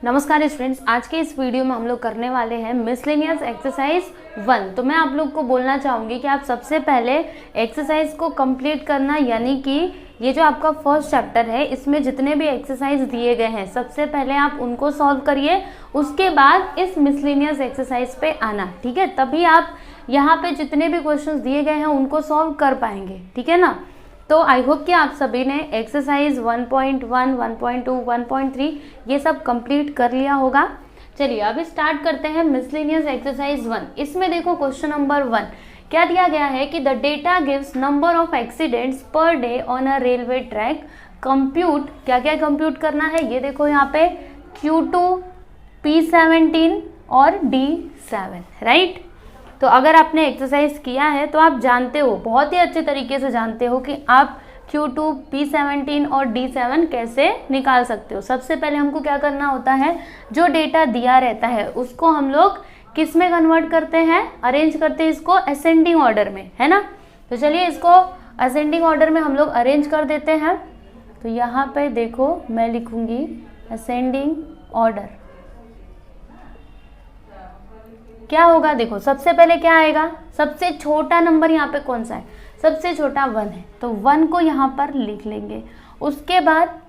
नमस्कार स्टूडेंट्स, आज के इस वीडियो में हम लोग करने वाले हैं मिसलेनियस एक्सरसाइज 1। तो मैं आप लोग को बोलना चाहूँगी कि आप सबसे पहले एक्सरसाइज को कंप्लीट करना, यानी कि ये जो आपका फर्स्ट चैप्टर है इसमें जितने भी एक्सरसाइज दिए गए हैं सबसे पहले आप उनको सॉल्व करिए। उसके बाद इस मिसलेनियस एक्सरसाइज पे आना, ठीक है। तभी आप यहाँ पे जितने भी क्वेश्चंस दिए गए हैं उनको सॉल्व कर पाएंगे, ठीक है ना। तो आई होप कि आप सभी ने एक्सरसाइज 1.1, 1.2, 1.3 ये सब कंप्लीट कर लिया होगा। चलिए अब स्टार्ट करते हैं मिसलेनियस एक्सरसाइज 1। इसमें देखो क्वेश्चन नंबर 1 क्या दिया गया है कि the data gives number of accidents per day on a railway track. Compute, क्या क्या कंप्यूट करना है ये देखो यहाँ पे Q2, P17 और D7, राइट। तो अगर आपने एक्सरसाइज किया है तो आप जानते हो, बहुत ही अच्छे तरीके से जानते हो कि आप Q2, P17 और D7 कैसे निकाल सकते हो। सबसे पहले हमको क्या करना होता है, जो डेटा दिया रहता है उसको हम लोग किस में कन्वर्ट करते हैं, अरेंज करते हैं इसको असेंडिंग ऑर्डर में, है ना। तो चलिए इसको असेंडिंग ऑर्डर में हम लोग अरेंज कर देते हैं। तो यहाँ पे देखो मैं लिखूंगी असेंडिंग ऑर्डर। क्या होगा, देखो सबसे पहले क्या आएगा, सबसे छोटा नंबर यहाँ पे कौन सा है, सबसे छोटा 1 है, तो 1 को यहाँ पर लिख लेंगे। उसके बाद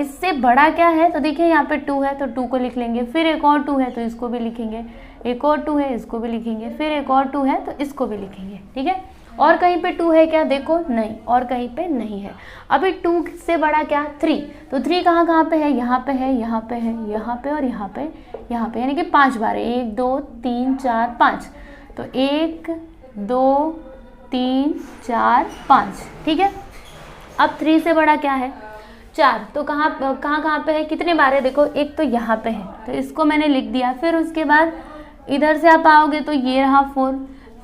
इससे बड़ा क्या है, तो देखिए यहाँ पे 2 है तो 2 को लिख लेंगे। फिर एक और 2 है तो इसको भी लिखेंगे, एक और 2 है इसको भी लिखेंगे, फिर एक और 2 है तो इसको भी लिखेंगे, ठीक है। और कहीं पे 2 है क्या, देखो नहीं, और कहीं पे नहीं है। अभी 2 से बड़ा क्या, 3, तो 3 कहाँ कहाँ पे है, यहाँ पे है, यहाँ पे है, यहाँ पे और यहाँ पे, यहाँ पे, यानी कि 5 बार, 1 2 3 4 5, तो 1 2 3 4 5, ठीक है। अब 3 से बड़ा क्या है, 4, तो कहाँ पे है, कितने बार है, देखो एक तो यहाँ पे है तो इसको मैंने लिख दिया। फिर उसके बाद इधर से आप आओगे तो ये रहा 4,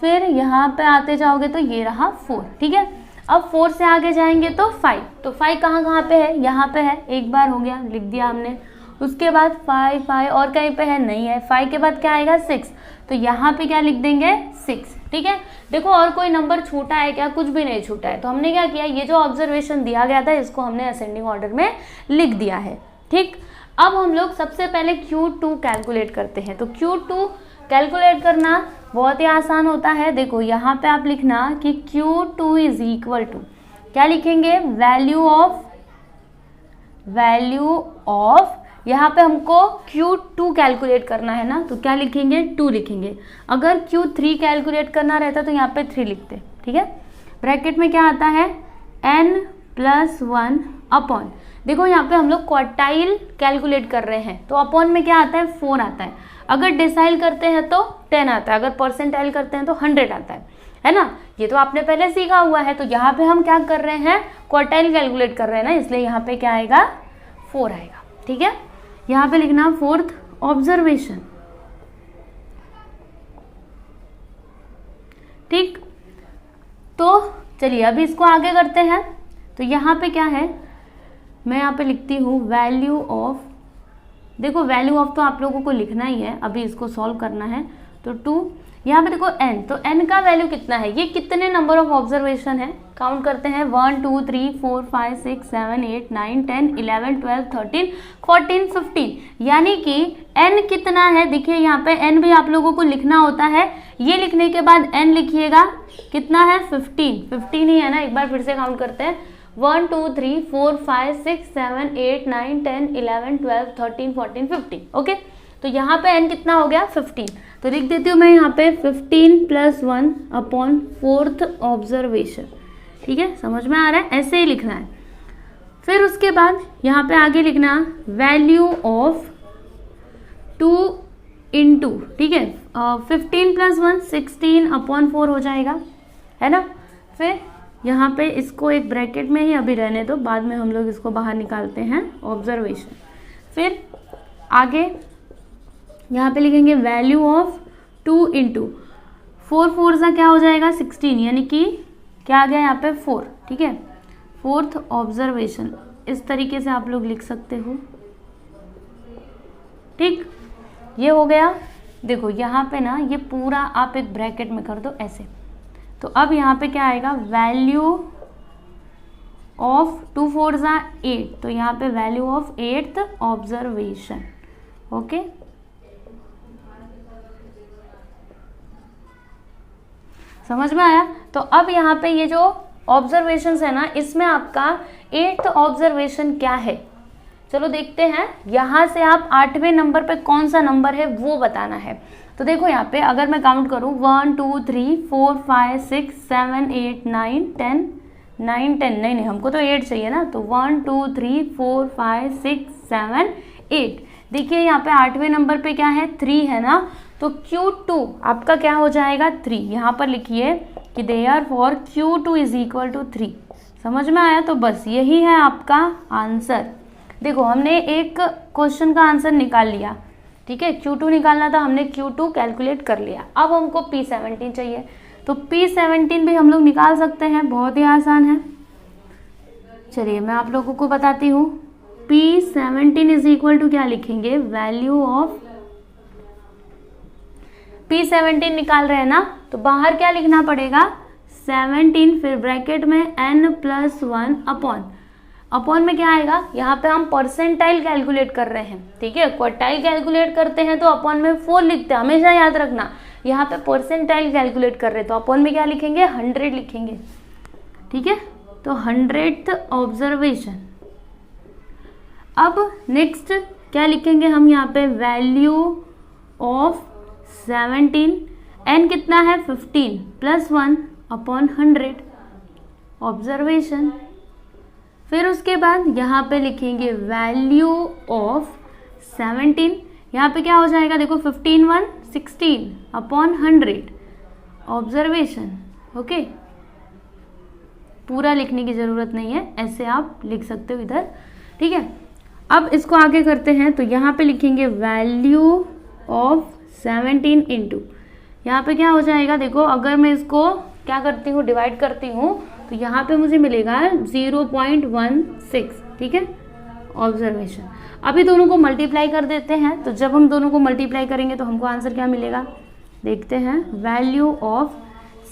फिर यहाँ पे आते जाओगे तो ये रहा 4, ठीक है। अब 4 से आगे जाएंगे तो 5, तो 5 कहाँ पे है, यहाँ पे है, एक बार हो गया, लिख दिया हमने। उसके बाद 5 और कहीं पे है, नहीं है। 5 के बाद क्या आएगा, 6, तो यहाँ पे क्या लिख देंगे, 6, ठीक है। देखो और कोई नंबर छूटा है क्या, कुछ भी नहीं छूटा है। तो हमने क्या किया, ये जो ऑब्जर्वेशन दिया गया था इसको हमने असेंडिंग ऑर्डर में लिख दिया है, ठीक। अब हम लोग सबसे पहले Q2 कैलकुलेट करते हैं। तो Q2 कैलकुलेट करना बहुत ही आसान होता है। देखो यहाँ पे आप लिखना कि Q2 इज इक्वल टू, क्या लिखेंगे, वैल्यू ऑफ, यहाँ पे हमको Q2 कैलकुलेट करना है ना, तो क्या लिखेंगे, 2 लिखेंगे। अगर Q3 कैलकुलेट करना रहता तो यहाँ पे 3 लिखते, ठीक है। ब्रैकेट में क्या आता है, n+1 अपॉन, देखो यहाँ पे हम लोग क्वार्टाइल कैलकुलेट कर रहे हैं तो अपॉन में क्या आता है, 4 आता है। अगर डेसाइल करते हैं तो 10 आता है, अगर परसेंटाइल करते हैं तो 100 आता है ना। ये तो आपने पहले सीखा हुआ है। तो यहाँ पे हम क्या कर रहे हैं, क्वार्टाइल कैलकुलेट कर रहे हैं ना, इसलिए यहाँ पे क्या आएगा, 4 आएगा, ठीक है। यहाँ पे लिखना 4th ऑब्जर्वेशन, ठीक। तो चलिए अभी इसको आगे करते हैं। तो यहाँ पे क्या है, मैं यहाँ पे लिखती हूँ वैल्यू ऑफ, देखो वैल्यू ऑफ तो आप लोगों को लिखना ही है, अभी इसको सॉल्व करना है। तो 2, यहाँ पे देखो n, तो n का वैल्यू कितना है, ये कितने नंबर ऑफ ऑब्जर्वेशन है, काउंट करते हैं, 1 2 3 4 5 6 7 8 9 10 11 12 13 14 15, यानी कि n कितना है, देखिए यहाँ पे n भी आप लोगों को लिखना होता है। ये लिखने के बाद n लिखिएगा, कितना है, 15 ही है ना। एक बार फिर से काउंट करते हैं, 1 2 3 4 5 6 7 8 9 10 11 12 13 14 15, ओके। तो यहाँ पे n कितना हो गया, 15, तो लिख देती हूँ मैं यहाँ पे 15+1 अपॉन 4th ऑब्जर्वेशन, ठीक है। समझ में आ रहा है, ऐसे ही लिखना है। फिर उसके बाद यहाँ पे आगे लिखना वैल्यू ऑफ 2 × 2, ठीक है। 15+1 16 अपॉन 4 हो जाएगा, है ना। फिर यहाँ पे इसको एक ब्रैकेट में ही अभी रहने दो, बाद में हम लोग इसको बाहर निकालते हैं ऑब्जर्वेशन। फिर आगे यहाँ पे लिखेंगे वैल्यू ऑफ 2 × 4 4 सा क्या हो जाएगा, 16, यानी कि क्या आ गया यहाँ पे 4, ठीक है। 4th ऑब्जर्वेशन, इस तरीके से आप लोग लिख सकते हो, ठीक। ये हो गया। देखो यहाँ पे ना ये पूरा आप एक ब्रैकेट में कर दो ऐसे। तो अब यहाँ पे क्या आएगा, वैल्यू ऑफ 2 4 8, तो यहाँ पे value of 8th observation, okay, समझ में आया। तो अब यहाँ पे ये जो ऑब्जर्वेशंस है ना, इसमें आपका 8th ऑब्जर्वेशन क्या है, चलो देखते हैं। यहाँ से आप 8वें नंबर पे कौन सा नंबर है वो बताना है। तो देखो यहाँ पे अगर मैं काउंट करूँ 1 2 3 4 5 6 7 8 9 10 9 10, नहीं हमको तो 8 चाहिए ना, तो 1 2 3 4 5 6 7 8। देखिए यहाँ पे 8वें नंबर पे क्या है, 3 है ना, तो Q2 आपका क्या हो जाएगा 3। यहाँ पर लिखिए कि therefore Q2 is equal to 3। समझ में आया। तो बस यही है आपका आंसर। देखो हमने एक क्वेश्चन का आंसर निकाल लिया, ठीक है, Q2 निकालना था, हमने Q2 कैलकुलेट कर लिया। अब हमको P17 चाहिए, तो P17 भी हम लोग निकाल सकते हैं, बहुत ही आसान है। चलिए मैं आप लोगों को बताती हूँ। P17 इज इक्वल टू क्या लिखेंगे, वैल्यू ऑफ P17 निकाल रहे हैं ना, तो बाहर क्या लिखना पड़ेगा 17, फिर ब्रैकेट में n+1 अपॉन में क्या आएगा, यहाँ पे हम परसेंटाइल कैलकुलेट कर रहे हैं, ठीक है। क्वार्टाइल कैलकुलेट करते हैं तो अपॉन में 4 लिखते हैं, हमेशा याद रखना। यहाँ पे परसेंटाइल कैलकुलेट कर रहे हैं तो अपॉन में क्या लिखेंगे 100 लिखेंगे, ठीक है। तो 100th ऑब्जर्वेशन। अब नेक्स्ट क्या लिखेंगे हम यहाँ पे, वैल्यू ऑफ 17, n कितना है 15 +1 अपॉन 100 ऑब्जर्वेशन। फिर उसके बाद यहाँ पे लिखेंगे वैल्यू ऑफ 17, यहाँ पे क्या हो जाएगा देखो 15 1 16 अपॉन 100 ऑब्जर्वेशन। ओके, पूरा लिखने की ज़रूरत नहीं है, ऐसे आप लिख सकते हो इधर, ठीक है। अब इसको आगे करते हैं, तो यहाँ पे लिखेंगे वैल्यू ऑफ 17 इंटू, यहाँ पे क्या हो जाएगा देखो, अगर मैं इसको क्या करती हूँ डिवाइड करती हूँ तो यहाँ पे मुझे मिलेगा 0.16, ठीक है, ऑब्जर्वेशन। अभी दोनों को मल्टीप्लाई कर देते हैं, तो जब हम दोनों को मल्टीप्लाई करेंगे तो हमको आंसर क्या मिलेगा देखते हैं, वैल्यू ऑफ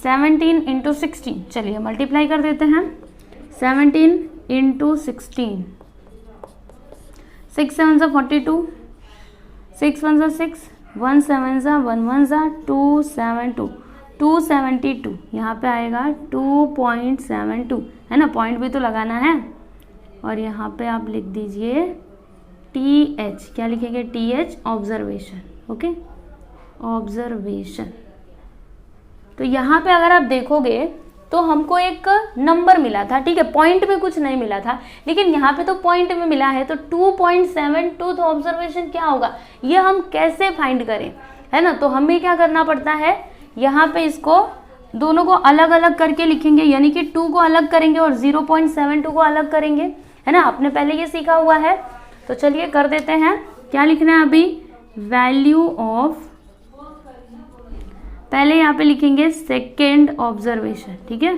17 इंटू 16। चलिए मल्टीप्लाई कर देते हैं, 17 इंटू 16, 6 7 42, 6 1 6, 1 7 1 1 272, 272 यहाँ पे आएगा 2.72, है ना, पॉइंट भी तो लगाना है। और यहाँ पे आप लिख दीजिए TH, क्या लिखेंगे TH ऑब्जर्वेशन। Okay, observation. तो यहाँ पे अगर आप देखोगे तो हमको एक नंबर मिला था, ठीक है, पॉइंट में कुछ नहीं मिला था, लेकिन यहाँ पे तो पॉइंट में मिला है। तो 2.72 ऑब्जर्वेशन क्या होगा, ये हम कैसे फाइंड करें, है ना। तो हमें क्या करना पड़ता है, यहाँ पे इसको दोनों को अलग अलग करके लिखेंगे, यानी कि 2 को अलग करेंगे और 0.72 को अलग करेंगे, है ना, आपने पहले ये सीखा हुआ है। तो चलिए कर देते हैं, क्या लिखना है अभी, वैल्यू ऑफ, पहले यहाँ पे लिखेंगे सेकेंड ऑब्जर्वेशन, ठीक है,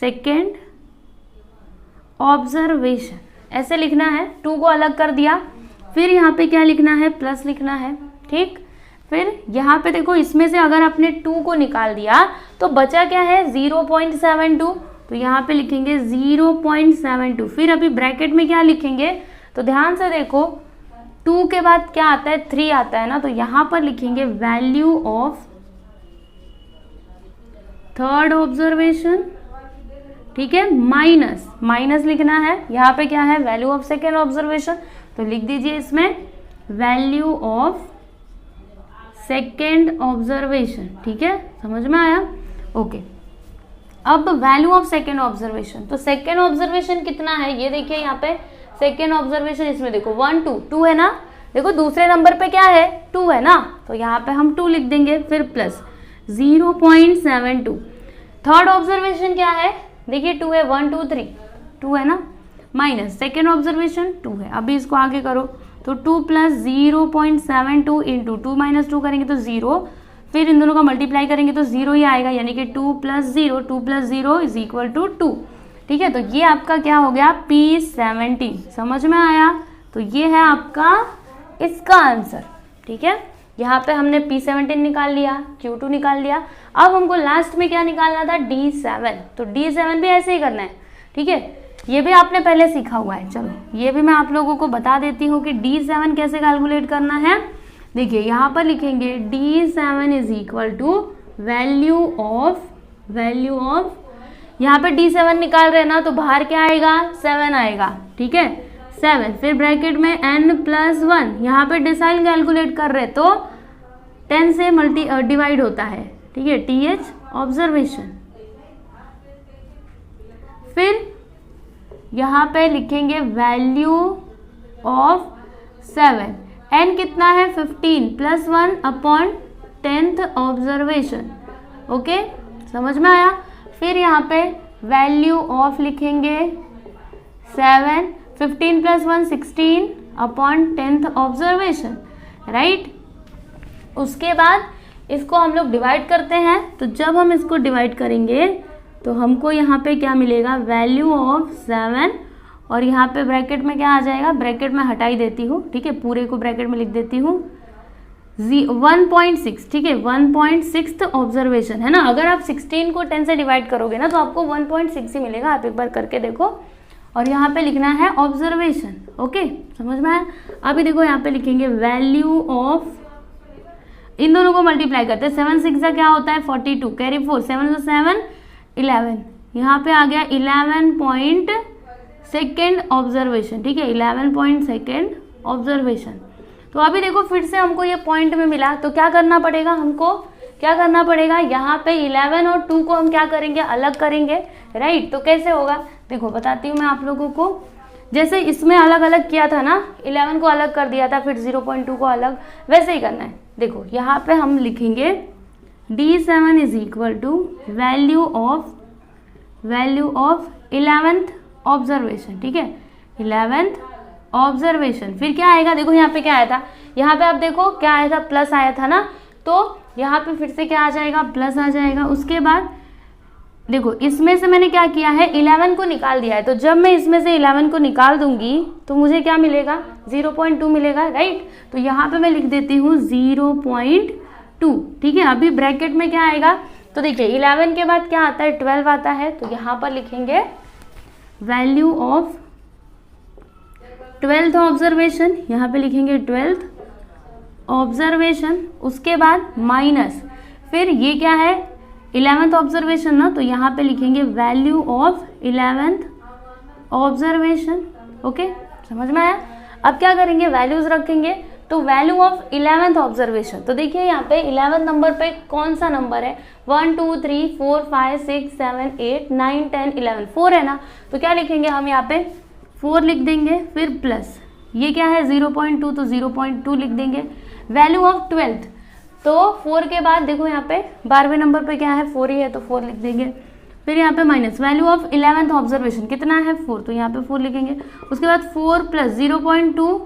सेकेंड ऑब्जर्वेशन ऐसे लिखना है, 2 को अलग कर दिया। फिर यहाँ पे क्या लिखना है, प्लस लिखना है, ठीक। फिर यहाँ पे देखो, इसमें से अगर आपने 2 को निकाल दिया तो बचा क्या है 0.72, तो यहाँ पे लिखेंगे 0.72। फिर अभी ब्रैकेट में क्या लिखेंगे, तो ध्यान से देखो 2 के बाद क्या आता है 3 आता है ना, तो यहाँ पर लिखेंगे वैल्यू ऑफ थर्ड ऑब्जर्वेशन, ठीक है, माइनस लिखना है। यहाँ पे क्या है, वैल्यू ऑफ सेकेंड ऑब्जर्वेशन, तो लिख दीजिए इसमें वैल्यू ऑफ सेकेंड ऑब्जर्वेशन, ठीक है, समझ में आया। ओके, अब वैल्यू ऑफ सेकेंड ऑब्जर्वेशन, तो सेकेंड ऑब्जर्वेशन कितना है ये देखिए, यहाँ पे सेकेंड ऑब्जर्वेशन, इसमें देखो 1 2 2 है ना, देखो दूसरे नंबर पे क्या है 2 है ना, तो यहाँ पे हम 2 लिख देंगे, फिर प्लस 0.72। थर्ड ऑब्जर्वेशन क्या है, देखिए 2 है, 1 2 3 2 है ना, माइनस सेकेंड ऑब्जर्वेशन 2 है। अभी इसको आगे करो, तो 2 प्लस 0.72 इंटू 2 माइनस 2 करेंगे तो 0, फिर इन दोनों का मल्टीप्लाई करेंगे तो 0 ही आएगा, यानी कि 2 प्लस 0 इज इक्वल टू 2, ठीक है। तो ये आपका क्या हो गया P17, समझ में आया। तो ये है आपका इसका आंसर, ठीक है। यहाँ पे हमने P17 निकाल लिया, Q2 निकाल लिया। अब हमको लास्ट में क्या निकालना था D7, तो D7 भी ऐसे ही करना है, ठीक है। ये भी आपने पहले सीखा हुआ है। चलो ये भी मैं आप लोगों को बता देती हूँ कि D7 कैसे कैलकुलेट करना है। देखिए यहाँ पर लिखेंगे D7 is equal to value of यहाँ पे D7 निकाल रहे हैं ना, तो बाहर क्या आएगा 7 आएगा, ठीक है 7, फिर ब्रैकेट में n+1, यहाँ पे डिसाइल कैलकुलेट कर रहे तो 10 से डिवाइड होता है, ठीक है TH ऑब्जर्वेशन। फिर यहाँ पे लिखेंगे वैल्यू ऑफ 7, n कितना है 15 + 1 अपॉन 10th ऑब्जर्वेशन। ओके समझ में आया। फिर यहाँ पे वैल्यू ऑफ लिखेंगे 7, 15 + 1 16 अपॉन 10th ऑब्जर्वेशन, राइट। उसके बाद इसको हम लोग डिवाइड करते हैं, तो जब हम इसको डिवाइड करेंगे तो हमको यहाँ पे क्या मिलेगा वैल्यू ऑफ 7, और यहाँ पे ब्रैकेट में क्या आ जाएगा, ब्रैकेट में हटा ही देती हूँ, ठीक है पूरे को ब्रैकेट में लिख देती हूँ 1.6, ठीक है 1.6 ऑब्जर्वेशन है ना। अगर आप 16 को 10 से डिवाइड करोगे ना तो आपको 1.6 ही मिलेगा, आप एक बार करके देखो। और यहाँ पे लिखना है ऑब्जर्वेशन। ओके समझ में आया। अभी देखो यहाँ पे लिखेंगे वैल्यू ऑफ, इन दोनों को मल्टीप्लाई करते हैं, 7 6 क्या होता है 42, कैरी 4, 7 से 7 11, यहाँ पे आ गया 11.2 ऑब्जर्वेशन, ठीक है 11.2 ऑब्जर्वेशन। तो अभी देखो फिर से हमको ये पॉइंट में मिला, तो क्या करना पड़ेगा, हमको क्या करना पड़ेगा, यहाँ पे 11 और 2 को हम क्या करेंगे अलग करेंगे, राइट। तो कैसे होगा देखो बताती हूँ मैं आप लोगों को। जैसे इसमें अलग अलग किया था ना, 11 को अलग कर दिया था, फिर 0.2 को अलग, वैसे ही करना है। देखो यहाँ पे हम लिखेंगे D7 is equal to value of 11th observation, ठीक है 11th ऑब्जर्वेशन। फिर क्या आएगा, देखो यहाँ पे क्या आया था, यहाँ पे आप देखो क्या आया था प्लस आया था ना, तो यहाँ पे फिर से क्या आ जाएगा प्लस आ जाएगा। उसके बाद देखो इसमें से मैंने क्या किया है 11 को निकाल दिया है, तो जब मैं इसमें से 11 को निकाल दूंगी तो मुझे क्या मिलेगा 0.2 मिलेगा, राइट। तो यहाँ पे मैं लिख देती हूँ 0.2, ठीक है। अभी ब्रैकेट में क्या आएगा, तो देखिए 11 के बाद क्या आता है 12 आता है, तो यहाँ पर लिखेंगे वैल्यू ऑफ 12th ऑब्जर्वेशन, यहाँ पे लिखेंगे 12th ऑब्जर्वेशन। उसके बाद माइनस, फिर ये क्या है 11th ऑब्जर्वेशन ना, तो यहाँ पे लिखेंगे value of 11th observation. Okay समझ में आया। अब क्या करेंगे वैल्यूज रखेंगे, तो वैल्यू ऑफ 11th ऑब्जर्वेशन, तो देखिए यहाँ पे 11 नंबर पे कौन सा नंबर है 1 2 3 4 5 6 7 8 9 10 11, 4 है ना, तो क्या लिखेंगे हम यहाँ पे 4 लिख देंगे। फिर प्लस ये क्या है 0.2, तो 0.2 लिख देंगे। वैल्यू ऑफ 12th, तो 4 के बाद देखो यहाँ पे 12वें नंबर पे क्या है 4 ही है, तो 4 लिख देंगे। फिर यहाँ पे minus value of 11th observation कितना है 4, तो यहाँ पे 4 लिखेंगे। उसके बाद 4 + 0.2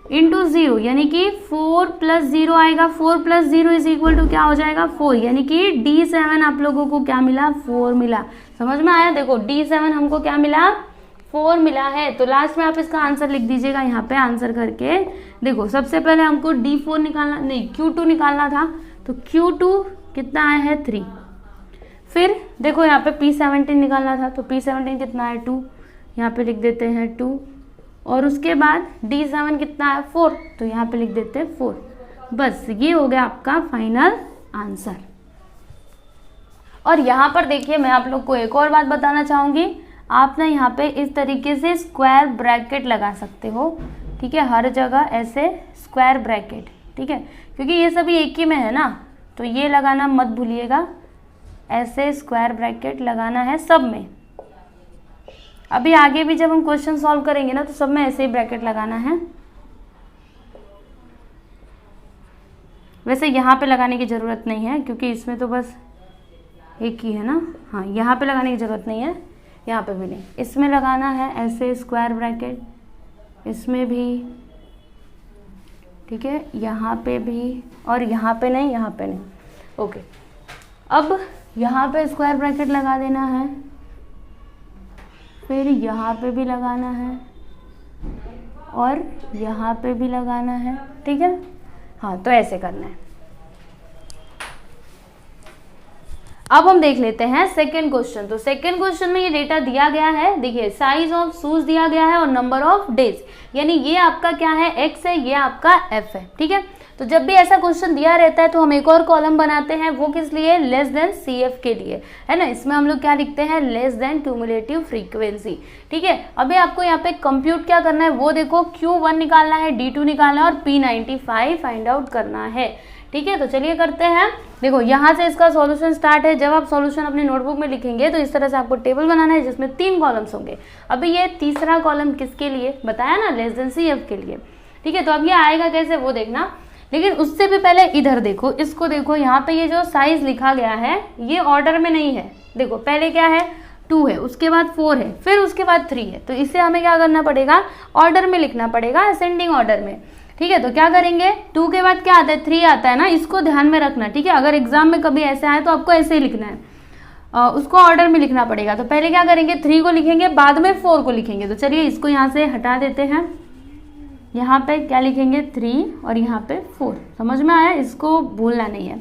इंटू 0, यानी कि 4 + 0 आएगा, 4 + 0 इज इक्वल टू क्या हो जाएगा 4, यानी कि D7 आप लोगों को क्या मिला 4 मिला। समझ में आया। देखो D7 हमको क्या मिला 4 मिला है। तो लास्ट में आप इसका आंसर लिख दीजिएगा यहाँ पे आंसर करके। देखो सबसे पहले हमको D4 निकालना, नहीं Q2 निकालना था, तो Q2 कितना आया है 3। फिर देखो यहाँ पे P17 निकालना था, तो P17 कितना है 2, यहाँ पे लिख देते हैं 2। और उसके बाद D7 कितना है 4, तो यहाँ पे लिख देते हैं 4। बस ये हो गया आपका फाइनल आंसर। और यहाँ पर देखिए मैं आप लोग को एक और बात बताना चाहूँगी, आप ना यहाँ पे इस तरीके से स्क्वायर ब्रैकेट लगा सकते हो, ठीक है हर जगह ऐसे स्क्वायर ब्रैकेट, ठीक है क्योंकि ये सभी एक ही में है ना, तो ये लगाना मत भूलिएगा, ऐसे स्क्वायर ब्रैकेट लगाना है सब में। अभी आगे भी जब हम क्वेश्चन सॉल्व करेंगे ना तो सब में ऐसे ही ब्रैकेट लगाना है। वैसे यहाँ पे लगाने की ज़रूरत नहीं है क्योंकि इसमें तो बस एक ही है ना, हाँ यहाँ पे लगाने की ज़रूरत नहीं है, यहाँ पे भी नहीं, इसमें लगाना है ऐसे स्क्वायर ब्रैकेट, इसमें भी, ठीक है यहाँ पे भी, और यहाँ पे नहीं, यहाँ पे नहीं। ओके अब यहाँ पे स्क्वायर ब्रैकेट लगा देना है, फिर यहाँ पे भी लगाना है और यहाँ पे भी लगाना है, ठीक है हाँ तो ऐसे करना है। अब हम देख लेते हैं सेकेंड क्वेश्चन। तो सेकेंड क्वेश्चन में ये डेटा दिया गया है, देखिए साइज ऑफ शूज दिया गया है और नंबर ऑफ डेज, यानी ये आपका क्या है, x है, ये आपका f है। ठीक है, तो जब भी ऐसा क्वेश्चन दिया रहता है तो हम एक और कॉलम बनाते हैं, वो किस लिए, लेस देन CF के लिए, है ना। इसमें हम लोग क्या लिखते हैं, लेस देन क्यूमुलेटिव फ्रीक्वेंसी। ठीक है, अभी आपको यहाँ पे कंप्यूट क्या करना है, वो देखो, Q1 निकालना है, D2 निकालना है और P95 फाइंड आउट करना है। ठीक है, तो चलिए करते हैं। देखो यहाँ से इसका सॉल्यूशन स्टार्ट है। जब आप सॉल्यूशन अपनी नोटबुक में लिखेंगे तो इस तरह से आपको टेबल बनाना है जिसमें 3 कॉलम्स होंगे। अभी ये तीसरा कॉलम किसके लिए बताया ना, लेस देन CF के लिए। ठीक है, तो अब ये आएगा कैसे वो देखना, लेकिन उससे भी पहले इधर देखो, इसको देखो, यहाँ पे ये जो साइज लिखा गया है ये ऑर्डर में नहीं है। देखो पहले क्या है, 2 है, उसके बाद 4 है, फिर उसके बाद 3 है, तो इसे हमें क्या करना पड़ेगा, ऑर्डर में लिखना पड़ेगा, असेंडिंग ऑर्डर में। ठीक है, तो क्या करेंगे, 2 के बाद क्या आता है, 3 आता है ना, इसको ध्यान में रखना। ठीक है, अगर एग्जाम में कभी ऐसे आए तो आपको ऐसे ही लिखना है, उसको ऑर्डर में लिखना पड़ेगा। तो पहले क्या करेंगे, 3 को लिखेंगे, बाद में 4 को लिखेंगे। तो चलिए इसको यहाँ से हटा देते हैं, यहाँ पे क्या लिखेंगे, 3 और यहाँ पे 4। समझ में आया, इसको भूलना नहीं है।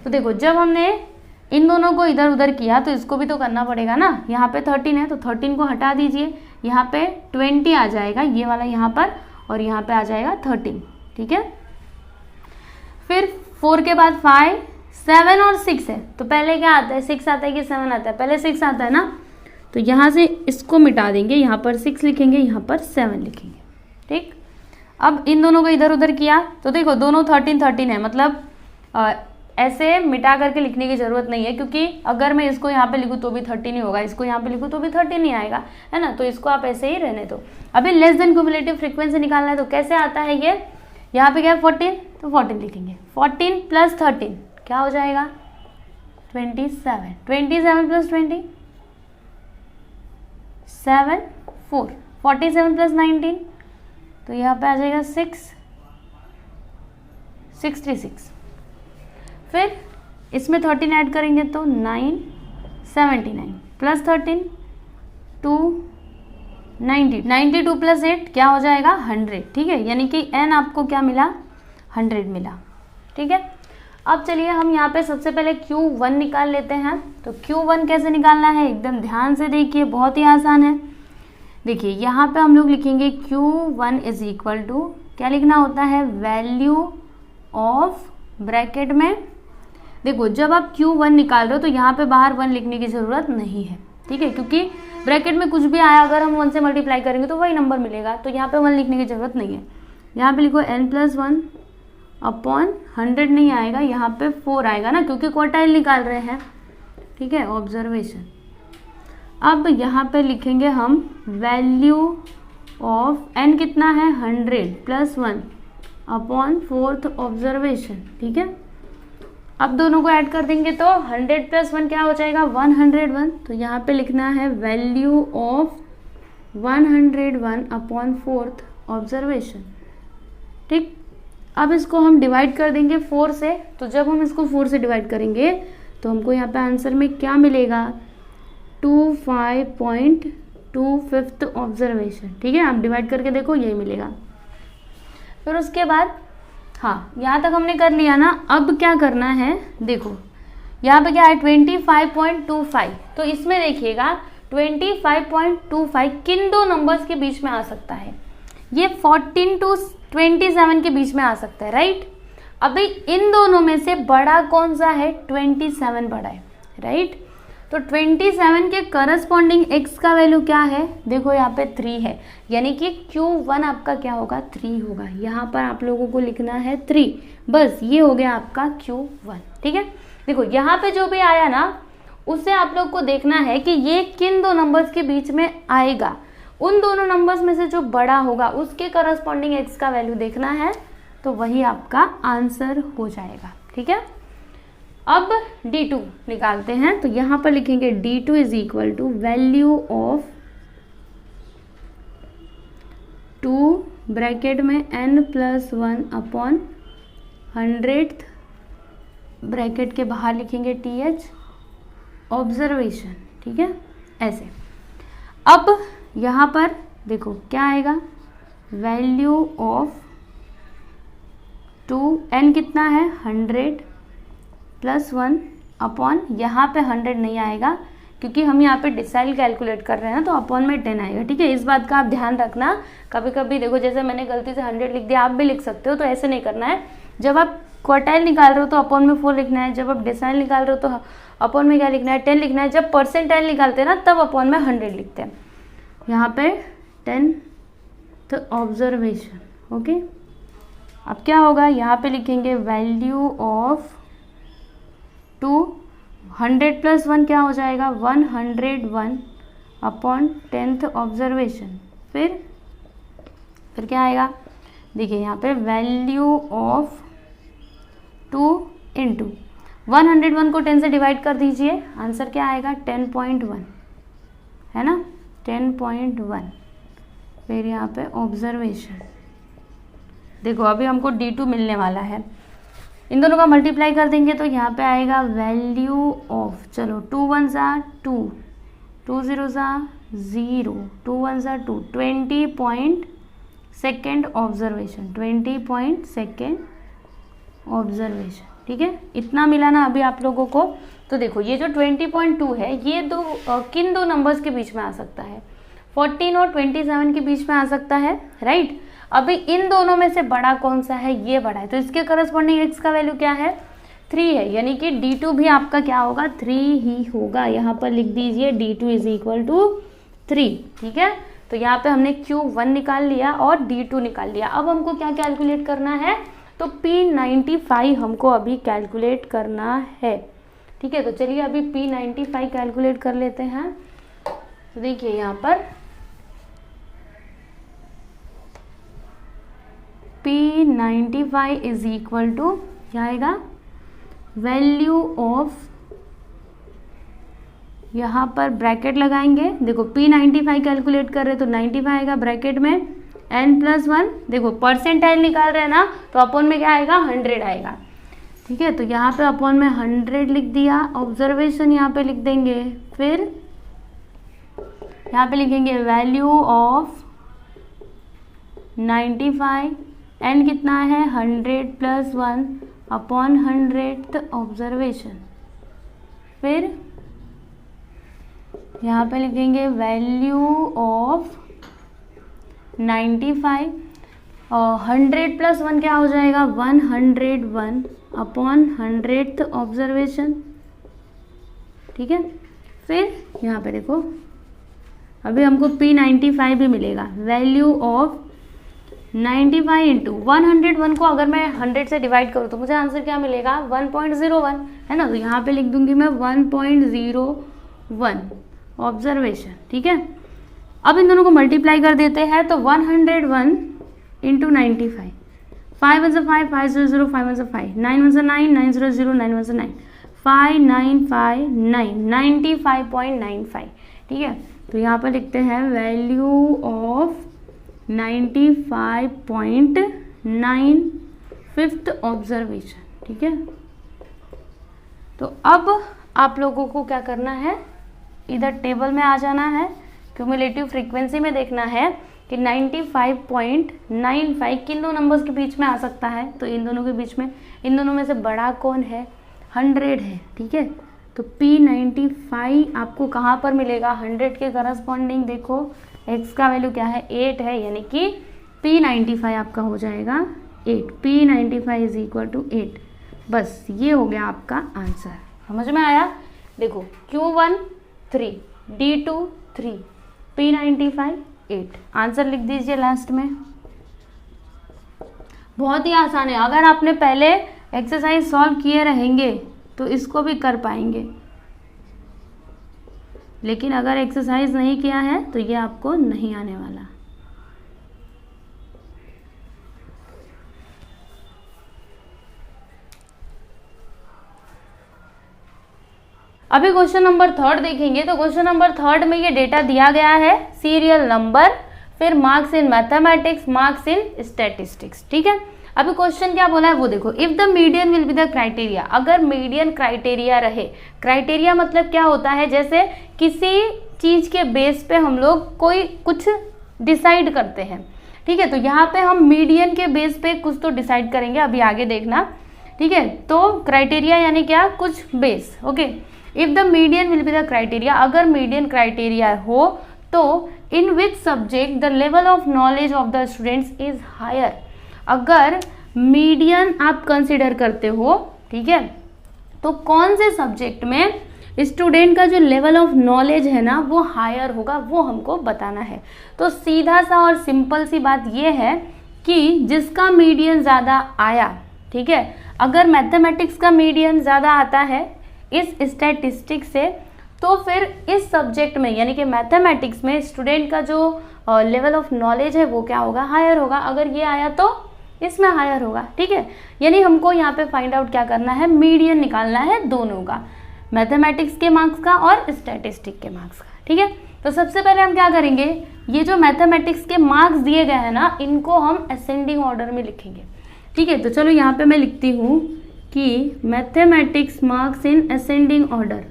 तो देखो जब हमने इन दोनों को इधर उधर किया तो इसको भी तो करना पड़ेगा ना। यहाँ पे 13 है तो 13 को हटा दीजिए, यहाँ पे 20 आ जाएगा, ये वाला यहाँ पर, और यहाँ पे आ जाएगा 13। ठीक है, फिर 4 के बाद 5, 7 और 6 है, तो पहले क्या आता है, 6 आता है कि 7 आता है, पहले 6 आता है ना। तो यहाँ से इसको मिटा देंगे, यहाँ पर 6 लिखेंगे, यहाँ पर 7 लिखेंगे। ठीक, अब इन दोनों को इधर उधर किया तो देखो दोनों 13 है, मतलब ऐसे मिटा करके लिखने की जरूरत नहीं है, क्योंकि अगर मैं इसको यहाँ पे लिखूँ तो भी 13 ही होगा, इसको यहाँ पे लिखूँ तो भी 13 ही आएगा, है ना। तो इसको आप ऐसे ही रहने दो। अभी लेस देन क्यूमुलेटिव फ्रीक्वेंसी निकालना है, तो कैसे आता है ये, यहाँ पे क्या है 14, तो 14 लिखेंगे, 14 + 13 क्या हो जाएगा, 27, 27 + 20 7, 4, 47 + 19, तो यहाँ पे आ जाएगा 66। फिर इसमें 13 ऐड करेंगे तो 9, 79 + 13 290, 92 + 8 क्या हो जाएगा, 100। ठीक है, यानी कि n आपको क्या मिला, 100 मिला। ठीक है, अब चलिए हम यहाँ पे सबसे पहले Q1 निकाल लेते हैं। तो Q1 कैसे निकालना है, एकदम ध्यान से देखिए, बहुत ही आसान है। देखिए यहाँ पे हम लोग लिखेंगे Q1 = क्या लिखना होता है, वैल्यू ऑफ, ब्रैकेट में देखो जब आप Q1 निकाल रहे हो तो यहाँ पे बाहर 1 लिखने की ज़रूरत नहीं है। ठीक है, क्योंकि ब्रैकेट में कुछ भी आया अगर हम 1 से मल्टीप्लाई करेंगे तो वही नंबर मिलेगा, तो यहाँ पे 1 लिखने की ज़रूरत नहीं है। यहाँ पे लिखो n + 1/100 नहीं आएगा, यहाँ पे 4 आएगा ना, क्योंकि क्वार्टाइल निकाल रहे हैं। ठीक है, ऑब्जर्वेशन। अब यहाँ पे लिखेंगे हम वैल्यू ऑफ n कितना है, 100 + 1/4th ऑब्जर्वेशन। ठीक है, अब दोनों को ऐड कर देंगे तो 100 + 1 क्या हो जाएगा, 101। तो यहाँ पे लिखना है वैल्यू ऑफ 101/4th ऑब्जर्वेशन। ठीक, अब इसको हम डिवाइड कर देंगे 4 से। तो जब हम इसको 4 से डिवाइड करेंगे तो हमको यहाँ पे आंसर में क्या मिलेगा, 25.25th ऑब्जर्वेशन। ठीक है, आप डिवाइड करके देखो यही मिलेगा। फिर उसके बाद हाँ, यहाँ तक हमने कर लिया ना। अब क्या करना है, देखो यहाँ पे क्या है 25.25। तो इसमें देखिएगा 25.25 किन दो नंबर्स के बीच में आ सकता है, ये 14 to 27 के बीच में आ सकता है, राइट। अभी इन दोनों में से बड़ा कौन सा है, 27 बड़ा है, राइट। तो 27 के करस्पॉन्डिंग x का वैल्यू क्या है, देखो यहाँ पे 3 है, यानी कि Q1 आपका क्या होगा, 3 होगा। यहाँ पर आप लोगों को लिखना है 3, बस ये हो गया आपका Q1। ठीक है, देखो यहाँ पे जो भी आया ना उससे आप लोग को देखना है कि ये किन दो नंबर्स के बीच में आएगा। उन दोनों नंबर्स में से जो बड़ा होगा उसके करस्पॉन्डिंग x का वैल्यू देखना है, तो वही आपका आंसर हो जाएगा। ठीक है, अब D2 निकालते हैं। तो यहाँ पर लिखेंगे D2 = वैल्यू ऑफ 2 ब्रैकेट में n + 1/100th ब्रैकेट के बाहर लिखेंगे TH ऑब्जर्वेशन। ठीक है, ऐसे। अब यहाँ पर देखो क्या आएगा, वैल्यू ऑफ 2, n कितना है 100 + अपॉन यहाँ पे 100 नहीं आएगा क्योंकि हम यहाँ पे डिसाइल कैलकुलेट कर रहे हैं ना, तो अपॉन में 10 आएगा। ठीक है, इस बात का आप ध्यान रखना। कभी कभी देखो जैसे मैंने गलती से 100 लिख दिया, आप भी लिख सकते हो, तो ऐसे नहीं करना है। जब आप क्वार्टाइल निकाल रहे हो तो अपॉन में 4 लिखना है, जब आप डिसाइल निकाल रहे हो तो अपॉन में क्या लिखना है, 10 लिखना है। जब परसेंटाइल निकालते हैं ना तब अपॉन में 100 लिखते हैं। यहाँ पे 10th ऑब्जर्वेशन। ओके, अब क्या होगा, यहाँ पे लिखेंगे वैल्यू ऑफ 100 प्लस 1 क्या हो जाएगा, 101 अपॉन 10th ऑब्जर्वेशन। फिर क्या आएगा, देखिए यहाँ पे वैल्यू ऑफ 2 इंटू 101 को 10 से डिवाइड कर दीजिए, आंसर क्या आएगा 10.1, है ना, 10.1। फिर यहाँ पे ऑब्जर्वेशन, देखो अभी हमको D2 मिलने वाला है, इन दोनों का मल्टीप्लाई कर देंगे तो यहाँ पे आएगा वैल्यू ऑफ, चलो 2 1 ज़ा 2, 2 0 ज़ा 0, 2 1 ज़ा 2, 20.2 ऑब्जर्वेशन, 20.2 ऑब्जर्वेशन। ठीक है, इतना मिला ना अभी आप लोगों को। तो देखो ये जो 20.2 है ये किन दो नंबर्स के बीच में आ सकता है, 14 और 27 के बीच में आ सकता है, राइट। अभी इन दोनों में से बड़ा कौन सा है, ये बड़ा है, तो इसके करस्पॉन्डिंग x का वैल्यू क्या है, 3 है, यानी कि D2 भी आपका क्या होगा, 3 ही होगा। यहाँ पर लिख दीजिए D2 इज इक्वल टू 3। ठीक है, तो यहाँ पे हमने Q1 निकाल लिया और D2 निकाल लिया। अब हमको क्या कैलकुलेट करना है, तो P95 हमको अभी कैलकुलेट करना है। ठीक है, तो चलिए अभी P95 कैलकुलेट कर लेते हैं। तो देखिए यहाँ पर P95 इज इक्वल टू क्या आएगा, वैल्यू ऑफ, यहाँ पर ब्रैकेट लगाएंगे, देखो P95 कैलकुलेट कर रहे हैं तो 95 आएगा ब्रैकेट में n+1, देखो परसेंटाइल निकाल रहे हैं ना तो अपॉन में क्या आएगा, 100 आएगा। ठीक है, तो यहाँ पे अपॉन में 100 लिख दिया, ऑब्जर्वेशन यहाँ पे लिख देंगे, फिर यहाँ पे लिखेंगे वैल्यू ऑफ 95, n कितना है 100 प्लस 1 अपॉन 100th ऑब्जर्वेशन। फिर यहाँ पे लिखेंगे वैल्यू ऑफ 95, 100 प्लस 1 क्या हो जाएगा, 101 अपॉन 100th ऑब्जर्वेशन। ठीक है, फिर यहाँ पे देखो अभी हमको P95 भी मिलेगा, वैल्यू ऑफ 95 इंटू 101 को अगर मैं 100 से डिवाइड करूँ तो मुझे आंसर क्या मिलेगा, 1.01, है ना। तो यहाँ पे लिख दूंगी मैं 1.01 ऑब्जर्वेशन। ठीक है, अब इन दोनों को मल्टीप्लाई कर देते हैं तो 101 इंटू 95, 5 1 5, 5 0 0, 5 1 5, 9 1 9, 9 0 0, 9 1 9, 5 9 5 9, 95.95। ठीक है, तो यहाँ पर लिखते हैं वैल्यू ऑफ 95.9 5th ऑब्जर्वेशन। ठीक है, तो अब आप लोगों को क्या करना है, इधर टेबल में आ जाना है, क्यूमुलेटिव फ्रीक्वेंसी में देखना है कि 95.95 किन दो नंबर्स के बीच में आ सकता है, तो इन दोनों के बीच में, इन दोनों में से बड़ा कौन है, 100 है। ठीक है, तो P95 आपको कहाँ पर मिलेगा, 100 के करस्पॉन्डिंग, देखो x का वैल्यू क्या है, 8 है, यानी कि P95 आपका हो जाएगा 8, P95 इज इक्वल टू 8। बस ये हो गया आपका आंसर, समझ में आया। देखो Q1 3, D2 3, P95 8, आंसर लिख दीजिए लास्ट में। बहुत ही आसान है, अगर आपने पहले एक्सरसाइज सॉल्व किए रहेंगे तो इसको भी कर पाएंगे, लेकिन अगर एक्सरसाइज नहीं किया है तो ये आपको नहीं आने वाला। अभी क्वेश्चन नंबर 3 देखेंगे। तो क्वेश्चन नंबर 3 में ये डेटा दिया गया है, सीरियल नंबर, फिर marks in mathematics, marks in statistics. ठीक है, अभी क्वेश्चन क्या बोला है वो देखो, if the median will be the criteria, अगर मीडियन क्राइटेरिया रहे, क्राइटेरिया मतलब क्या होता है, जैसे किसी चीज के बेस पे हम लोग कोई कुछ डिसाइड करते हैं। ठीक है, तो यहाँ पे हम मीडियन के बेस पे कुछ तो डिसाइड करेंगे, अभी आगे देखना। ठीक है। तो क्राइटेरिया यानी क्या, कुछ base. Okay, if the median will be the criteria, अगर मीडियन क्राइटेरिया हो तो in which subject the level of knowledge of the students is higher. अगर मीडियन आप कंसिडर करते हो, ठीक है, तो कौन से सब्जेक्ट में स्टूडेंट का जो लेवल ऑफ नॉलेज है ना वो हायर होगा, वो हमको बताना है। तो सीधा सा और सिंपल सी बात ये है कि जिसका मीडियन ज़्यादा आया, ठीक है, अगर मैथमेटिक्स का मीडियन ज़्यादा आता है इस स्टैटिस्टिक्स से, तो फिर इस सब्जेक्ट में यानी कि मैथमेटिक्स में स्टूडेंट का जो लेवल ऑफ नॉलेज है वो क्या होगा, हायर होगा। अगर ये आया तो इसमें हायर होगा, ठीक है। यानी हमको यहाँ पे फाइंड आउट क्या करना है, मीडियन निकालना है दोनों का, मैथमेटिक्स के मार्क्स का और स्टैटिस्टिक के मार्क्स का, ठीक है। तो सबसे पहले हम क्या करेंगे, ये जो मैथमेटिक्स के मार्क्स दिए गए हैं ना इनको हम असेंडिंग ऑर्डर में लिखेंगे, ठीक है। तो चलो यहाँ पे मैं लिखती हूँ कि mathematics marks in ascending order,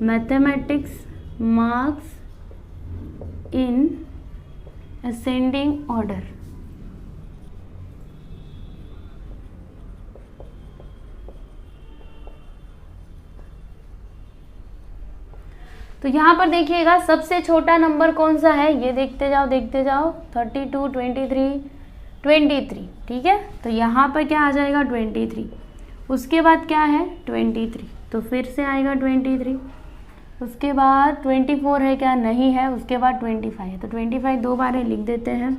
mathematics marks in ascending order. तो यहाँ पर देखिएगा सबसे छोटा नंबर कौन सा है, ये देखते जाओ 32, 23, 23, ठीक है। तो यहाँ पर क्या आ जाएगा 23, उसके बाद क्या है 23, तो फिर से आएगा 23, उसके बाद 24 है क्या, नहीं है, उसके बाद 25 है, तो 25 दो बार है, लिख देते हैं।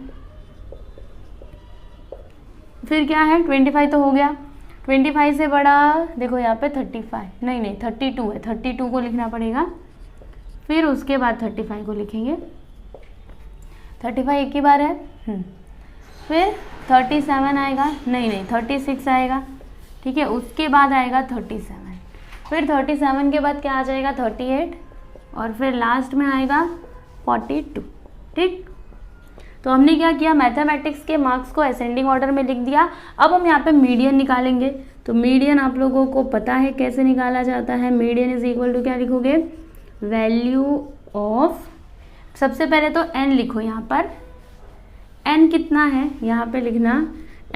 फिर क्या है 25 तो हो गया, 25 से बड़ा देखो यहाँ पे 35, नहीं 32 है, 32 को लिखना पड़ेगा। फिर उसके बाद 35 को लिखेंगे, 35 एक ही बार है। फिर 37 आएगा, नहीं 36 आएगा, ठीक है। उसके बाद आएगा 37, फिर 37 के बाद क्या आ जाएगा 38, और फिर लास्ट में आएगा 42, ठीक। तो हमने क्या किया, मैथमेटिक्स के मार्क्स को असेंडिंग ऑर्डर में लिख दिया। अब हम यहाँ पे मीडियन निकालेंगे। तो मीडियन आप लोगों को पता है कैसे निकाला जाता है, मीडियन इज इक्वल टू क्या लिखोगे, वैल्यू ऑफ, सबसे पहले तो n लिखो, यहाँ पर n कितना है यहाँ पे लिखना,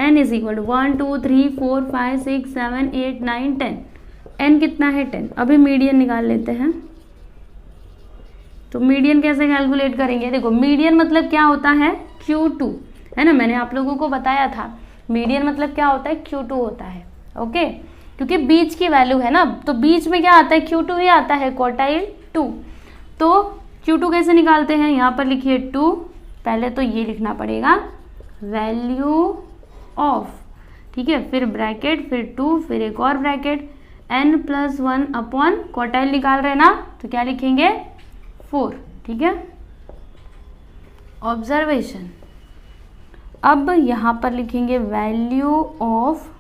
n is equal to 1 2 3 4 5 6 7 8 9 10, n कितना है 10। अभी मीडियन निकाल लेते हैं। तो मीडियन कैसे कैलकुलेट करेंगे, देखो मीडियन मतलब क्या होता है Q2, है ना, मैंने आप लोगों को बताया था मीडियन मतलब क्या होता है, Q2 होता है, ओके, क्योंकि बीच की वैल्यू है ना, तो बीच में क्या आता है Q2 ही आता है, क्वार्टाइल 2। तो Q2 कैसे निकालते हैं, यहाँ पर लिखिए 2, पहले तो ये लिखना पड़ेगा वैल्यू ऑफ, ठीक है, फिर ब्रैकेट, फिर 2, फिर एक और ब्रैकेट, n+1 अपॉन क्वार्टाइल निकाल रहे ना, तो क्या लिखेंगे 4, ठीक है। ऑब्जर्वेशन, अब यहाँ पर लिखेंगे वैल्यू ऑफ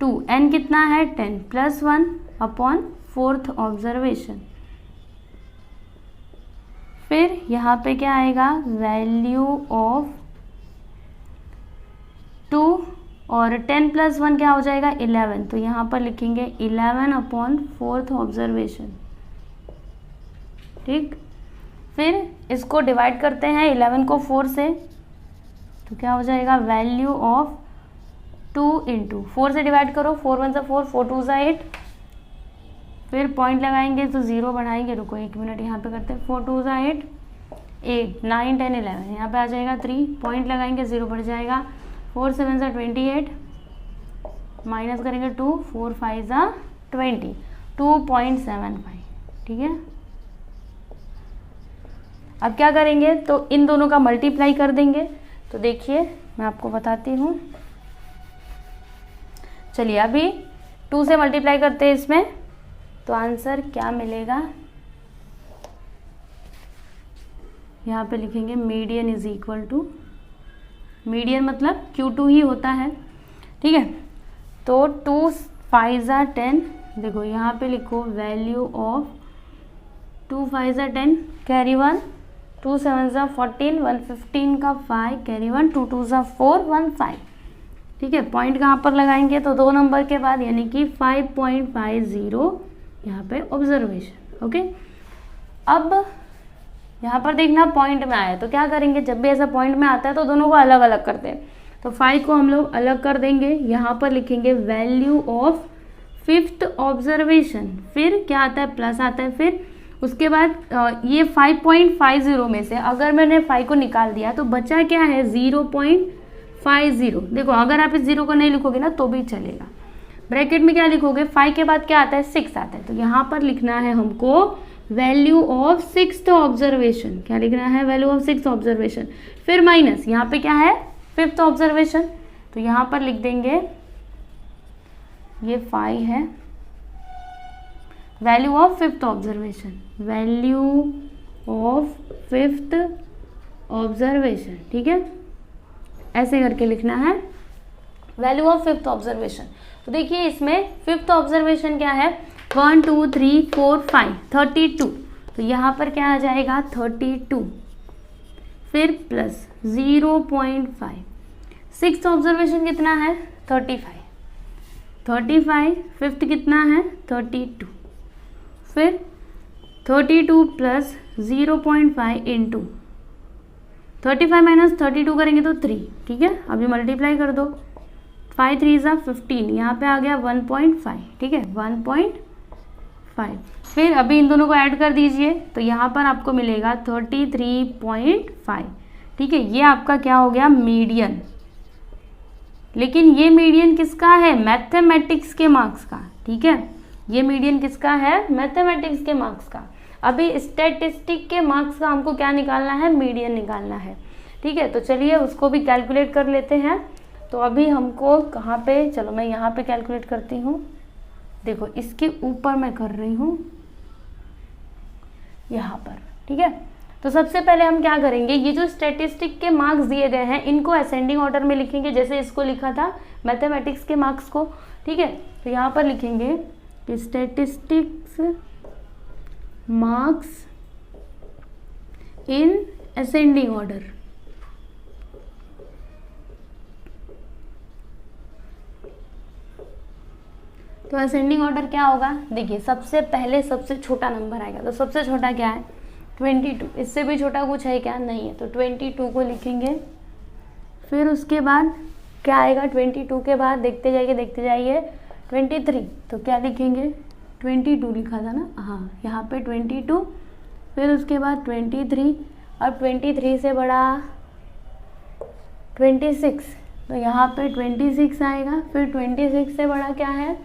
2, n कितना है 10 +1 अपॉन 4th ऑब्जर्वेशन। फिर यहाँ पे क्या आएगा वैल्यू ऑफ 2 और 10 + 1 क्या हो जाएगा 11, तो यहाँ पर लिखेंगे 11 अपॉन 4th ऑब्जर्वेशन, ठीक। फिर इसको डिवाइड करते हैं 11 को 4 से, तो क्या हो जाएगा वैल्यू ऑफ 2 × 4 से डिवाइड करो, 4 1 = 4, 4 2 = 8, फिर पॉइंट लगाएंगे तो 0 बढ़ाएंगे, रुको 1 मिनट यहाँ पे करते हैं, 4 2 = 8, 8 9 10 11, यहाँ पे आ जाएगा 3, पॉइंट लगाएंगे 0 बढ़ जाएगा, 4 7 = 28, माइनस करेंगे 2, 4 5 = 20, 2.75, ठीक है। अब क्या करेंगे, तो इन दोनों का मल्टीप्लाई कर देंगे। तो देखिए मैं आपको बताती हूँ, चलिए अभी 2 से मल्टीप्लाई करते हैं इसमें, तो आंसर क्या मिलेगा, यहाँ पे लिखेंगे median is equal to, median मतलब Q2 ही होता है, ठीक है। तो 2 5 = 10, देखो यहाँ पे लिखो वैल्यू ऑफ 2 5 = 10, कैरी 1, 2 7 = 14, 115 का 5, कैरी 1, 2 2 = 4, 1 5, ठीक है। पॉइंट कहाँ पर लगाएंगे, तो 2 नंबर के बाद, यानी कि 5.50 यहाँ पे ऑब्जर्वेशन, ओके। अब यहाँ पर देखना पॉइंट में आया, तो क्या करेंगे, जब भी ऐसा पॉइंट में आता है तो दोनों को अलग अलग करते हैं। तो 5 को हम लोग अलग कर देंगे, यहाँ पर लिखेंगे वैल्यू ऑफ 5th ऑब्जर्वेशन, फिर क्या आता है प्लस आता है, फिर उसके बाद ये 5.50 में से अगर मैंने 5 को निकाल दिया तो बचा क्या है 0.50। देखो अगर आप इस 0 को नहीं लिखोगे ना तो भी चलेगा। ब्रैकेट में क्या लिखोगे, 5 के बाद क्या आता है 6 आता है, तो यहाँ पर लिखना है हमको वैल्यू ऑफ 6th ऑब्जर्वेशन। क्या लिखना है, वैल्यू ऑफ 6th ऑब्जर्वेशन, फिर माइनस यहाँ पे क्या है 5th ऑब्जर्वेशन, तो यहाँ पर लिख देंगे ये 5 है value of 5th observation, value of 5th observation. ठीक है, ऐसे करके लिखना है वैल्यू ऑफ 5th ऑब्जर्वेशन। तो देखिए इसमें 5th ऑब्जर्वेशन क्या है 1 2 3 4 5 32, तो यहाँ पर क्या आ जाएगा 32, फिर प्लस 0.5। 6th ऑब्जर्वेशन कितना है 35, 5th कितना है 32, फिर 32 प्लस 0.5 इंटू 35 माइनस 32 करेंगे तो 3। ठीक है, अभी मल्टीप्लाई कर दो, 5 3 ज़ा 15, यहाँ पे आ गया 1.5। ठीक है 1.5, फिर अभी इन दोनों को ऐड कर दीजिए तो यहाँ पर आपको मिलेगा 33.5। ठीक है, ये आपका क्या हो गया मीडियन। लेकिन ये मीडियन किसका है, मैथमेटिक्स के मार्क्स का। ठीक है, ये मीडियन किसका है, मैथमेटिक्स के मार्क्स का। अभी स्टैटिस्टिक के मार्क्स का हमको क्या निकालना है, मीडियन निकालना है। ठीक है, तो चलिए उसको भी कैलकुलेट कर लेते हैं। तो अभी हमको कहाँ पे, चलो मैं यहाँ पे कैलकुलेट करती हूँ। देखो इसके ऊपर मैं कर रही हूँ यहाँ पर। ठीक है, तो सबसे पहले हम क्या करेंगे, ये जो स्टैटिस्टिक के मार्क्स दिए गए हैं इनको असेंडिंग ऑर्डर में लिखेंगे, जैसे इसको लिखा था मैथमेटिक्स के मार्क्स को। ठीक है, तो यहाँ पर लिखेंगे कि statistics marks in ascending order. तो असेंडिंग ऑर्डर क्या होगा, देखिए सबसे पहले सबसे छोटा नंबर आएगा, तो सबसे छोटा क्या है 22, इससे भी छोटा कुछ है क्या, नहीं है, तो 22 को लिखेंगे। फिर उसके बाद क्या आएगा 22 के बाद, देखते जाइए 23, तो क्या लिखेंगे 22 लिखा था ना, हाँ यहाँ पे 22, फिर उसके बाद 23, और 23 से बड़ा 26, तो यहाँ पे 26 आएगा। फिर 26 से बड़ा क्या है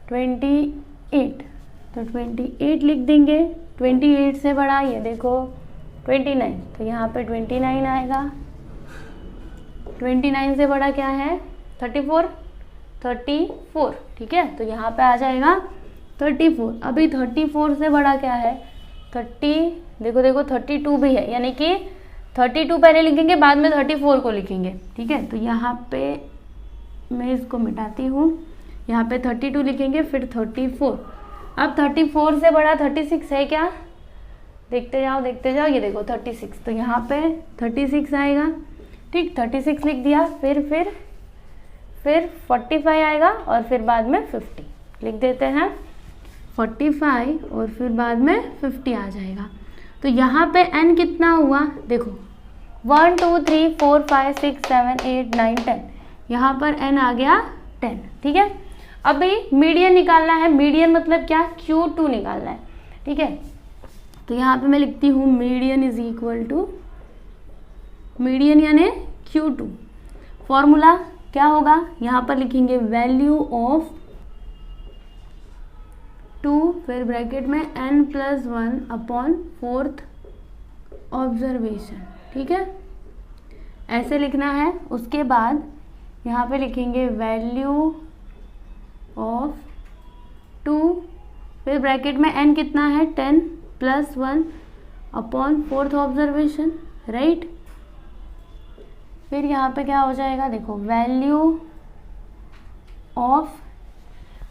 28, तो 28 लिख देंगे। 28 से बड़ा ये देखो 29, तो यहाँ पे 29 आएगा। 29 से बड़ा क्या है 34, ठीक है, तो यहाँ पे आ जाएगा 34। अभी 34 से बड़ा क्या है 30, देखो 32 भी है, यानी कि 32 पहले लिखेंगे बाद में 34 को लिखेंगे। ठीक है, तो यहाँ पे मैं इसको मिटाती हूँ, यहाँ पे 32 लिखेंगे फिर 34। अब 34 से बड़ा 36 है क्या, देखते जाओ, ये देखो 36, तो यहाँ पे 36 आएगा। ठीक, 36 लिख दिया। फिर 45 आएगा और फिर बाद में 50 लिख देते हैं, 45 और फिर बाद में 50 आ जाएगा। तो यहाँ पे n कितना हुआ, देखो 1 2 3 4 5 6 7 8 9 10, यहाँ पर n आ गया 10। ठीक है, अभी मीडियन निकालना है, मीडियन मतलब क्या Q2 निकालना है। ठीक है, तो यहाँ पे मैं लिखती हूँ median is equal to, median यानी Q2। फॉर्मूला क्या होगा, यहाँ पर लिखेंगे वैल्यू ऑफ 2, फिर ब्रैकेट में n+1 अपॉन 4th ऑब्जर्वेशन। ठीक है, ऐसे लिखना है। उसके बाद यहाँ पे लिखेंगे वैल्यू ऑफ 2, फिर ब्रैकेट में n कितना है 10+1 अपॉन 4th ऑब्जर्वेशन, राइट। फिर यहाँ पे क्या हो जाएगा, देखो वैल्यू ऑफ,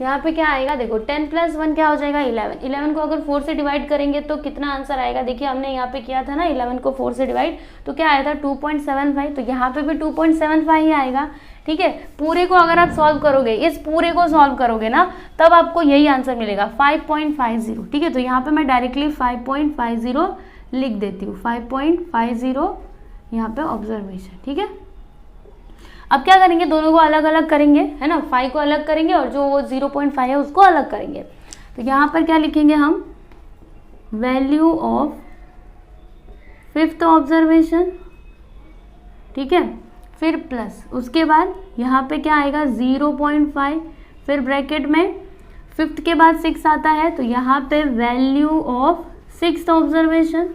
यहाँ पे क्या आएगा, देखो 10+1 क्या हो जाएगा 11। 11 को अगर 4 से डिवाइड करेंगे तो कितना आंसर आएगा, देखिए हमने यहाँ पे किया था ना 11 को 4 से डिवाइड, तो क्या आया था 2.75, तो यहाँ पे भी 2.75 ही आएगा। ठीक है, पूरे को अगर आप सॉल्व करोगे, इस पूरे को सॉल्व करोगे ना, तब आपको यही आंसर मिलेगा 5.50। ठीक है, तो यहाँ पे मैं डायरेक्टली 5.50 लिख देती हूँ, 5.50 यहाँ पे ऑब्जर्वेशन। ठीक है, अब क्या करेंगे, दोनों को अलग अलग करेंगे, है ना, 5 को अलग करेंगे और जो वो 0.5 है उसको अलग करेंगे। तो यहाँ पर क्या लिखेंगे हम, वैल्यू ऑफ 5th ऑब्जर्वेशन, ठीक है, फिर प्लस, उसके बाद यहाँ पे क्या आएगा 0.5, फिर ब्रैकेट में 5th के बाद 6 आता है तो यहाँ पे वैल्यू ऑफ 6th ऑब्जर्वेशन,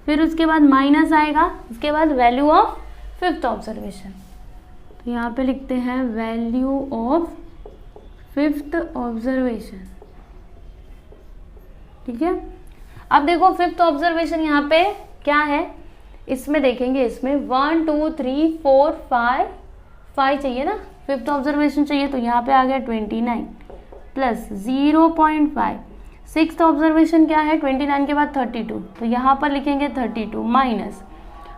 फिर उसके बाद माइनस आएगा, उसके बाद वैल्यू ऑफ 5th ऑब्जर्वेशन। तो यहाँ पे लिखते हैं वैल्यू ऑफ 5th ऑब्जर्वेशन, ठीक है। अब देखो 5th ऑब्जर्वेशन यहाँ पे क्या है, इसमें देखेंगे, इसमें 1 2 3 4 5 चाहिए ना, 5th ऑब्जर्वेशन चाहिए, तो यहाँ पे आ गया 29 प्लस 0.5। 6th ऑब्जर्वेशन क्या है, 29 के बाद 32, तो यहाँ पर लिखेंगे 32 minus